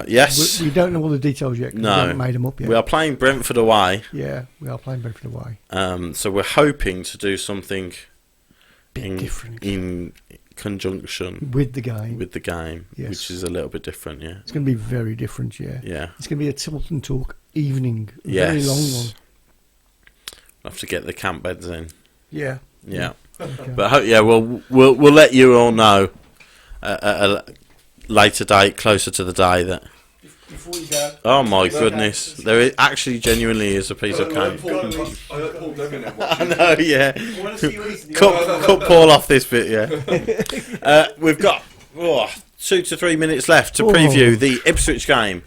Yes. We don't know all the details yet. No, we haven't made them up yet. We are playing Brentford away. Yeah, we are playing Brentford away. So we're hoping to do something different in conjunction with the game. Yes. Which is a little bit different. Yeah, it's going to be very different. Yeah, it's going to be a Tilton Talk evening. Very long one. We'll have to get the camp beds in. Yeah. Okay. But we'll let you all know at a later date, closer to the day that. Before you go. Oh my goodness! There actually genuinely is a piece of cake. I let Paul Devlin I know, yeah. Cut Paul off this bit, yeah. We've got 2 to 3 minutes left to preview the Ipswich game.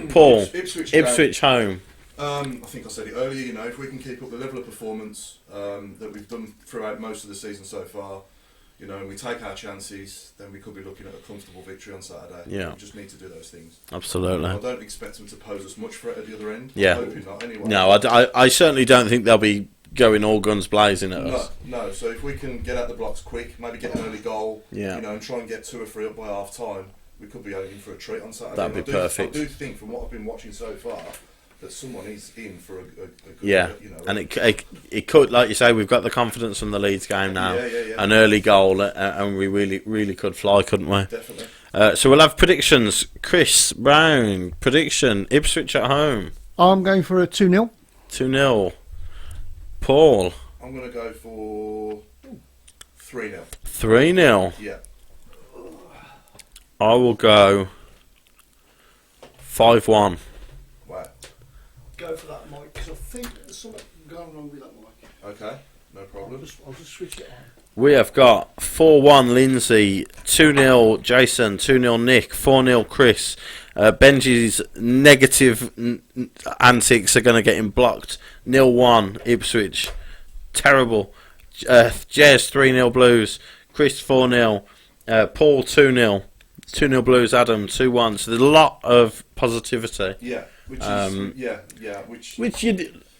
Paul, Ipswich home. I think I said it earlier, you know, if we can keep up the level of performance that we've done throughout most of the season so far, you know, and we take our chances, then we could be looking at a comfortable victory on Saturday. Yeah. We just need to do those things. Absolutely. I don't expect them to pose us much threat at the other end. Yeah. I'm hoping not anyway. No, I certainly don't think they'll be going all guns blazing at us. No, so if we can get out the blocks quick, maybe get an early goal, you know, and try and get 2 or 3 up by half time, we could be aiming for a treat on Saturday. That'd be perfect. I do think, from what I've been watching so far, that someone is in for a good, you know, and it could, like you say, we've got the confidence from the Leeds game now. An early goal, and we really could fly, couldn't we? Definitely. So we'll have predictions. Chris Brown, prediction: Ipswich at home. I'm going for a 2-0. 2-0. Paul. I'm going to go for 3-0. 3-0. Yeah. I will go 5-1. Wow. Go for that mic, because I think there's something going wrong with that mic. Okay, no problem. I'll just switch it on. We have got 4-1 Lindsay, 2-0 Jason, 2-0 Nick, 4-0 Chris. Benji's negative antics are going to get him blocked. 0-1 Ipswich. Terrible. Jez 3-0 Blues. Chris 4-0. Paul 2-0. 2-0 Blues. Adam 2-1. So there's a lot of positivity. Yeah, which is which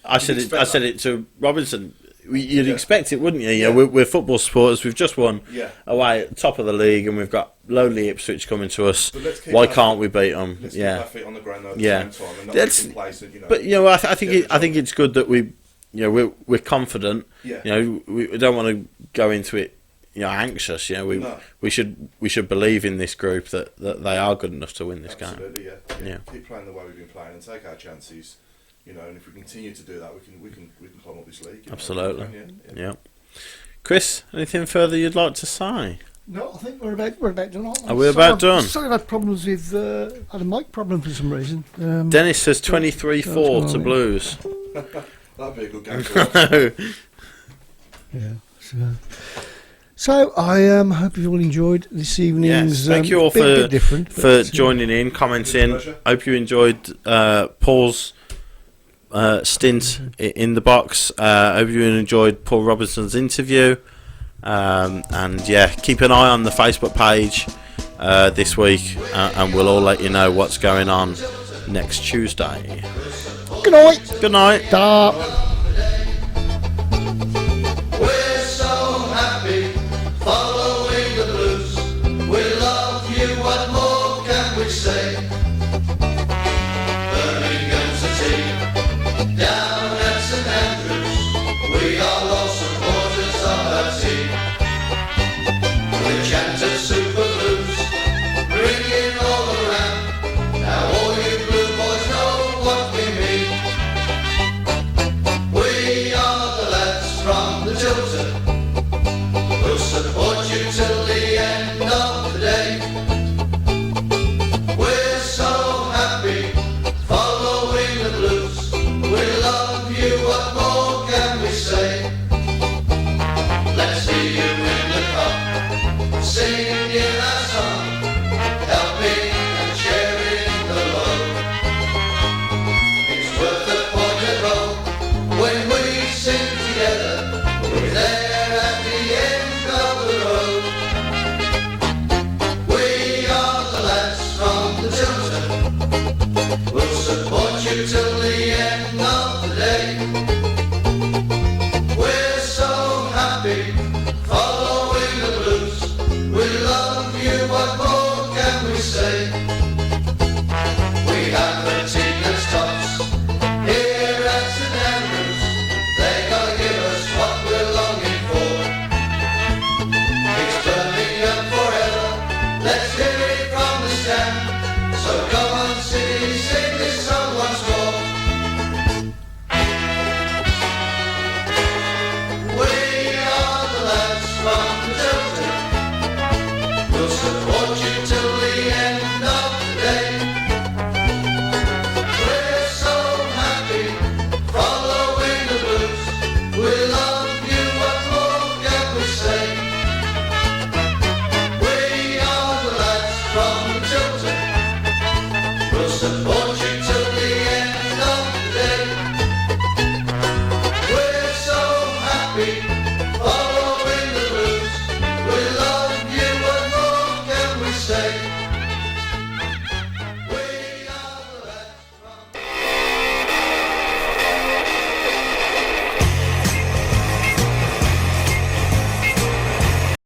I said it to Robinson. You'd expect it, wouldn't you? Yeah, we're football supporters. We've just won away at the top of the league, and we've got lowly Ipswich coming to us. Why can't we beat them? Let's keep our feet on the ground at the same time and not be complacent, you know. But you know, I think it's good that we're confident. Yeah. You know, we don't want to go into it, you know, anxious. You know, we should believe in this group that they are good enough to win this game. Absolutely, yeah. Keep playing the way we've been playing and take our chances. You know, and if we continue to do that, we can climb up this league. Absolutely. Yeah. Chris, anything further you'd like to say? No, I think we're about done, aren't we? Are we about done? Sorry, I've had problems with had a mic problem for some reason. Dennis says 23-4 to Blues. That'd be a good game to watch. Yeah. So I hope you all enjoyed this evening's. Yes, thank you all for joining in, commenting. Hope you enjoyed Paul's stint in the box. Hope you enjoyed Paul Robinson's interview, and keep an eye on the Facebook page this week, and we'll all let you know what's going on next Tuesday. Good night. Good night. Ta.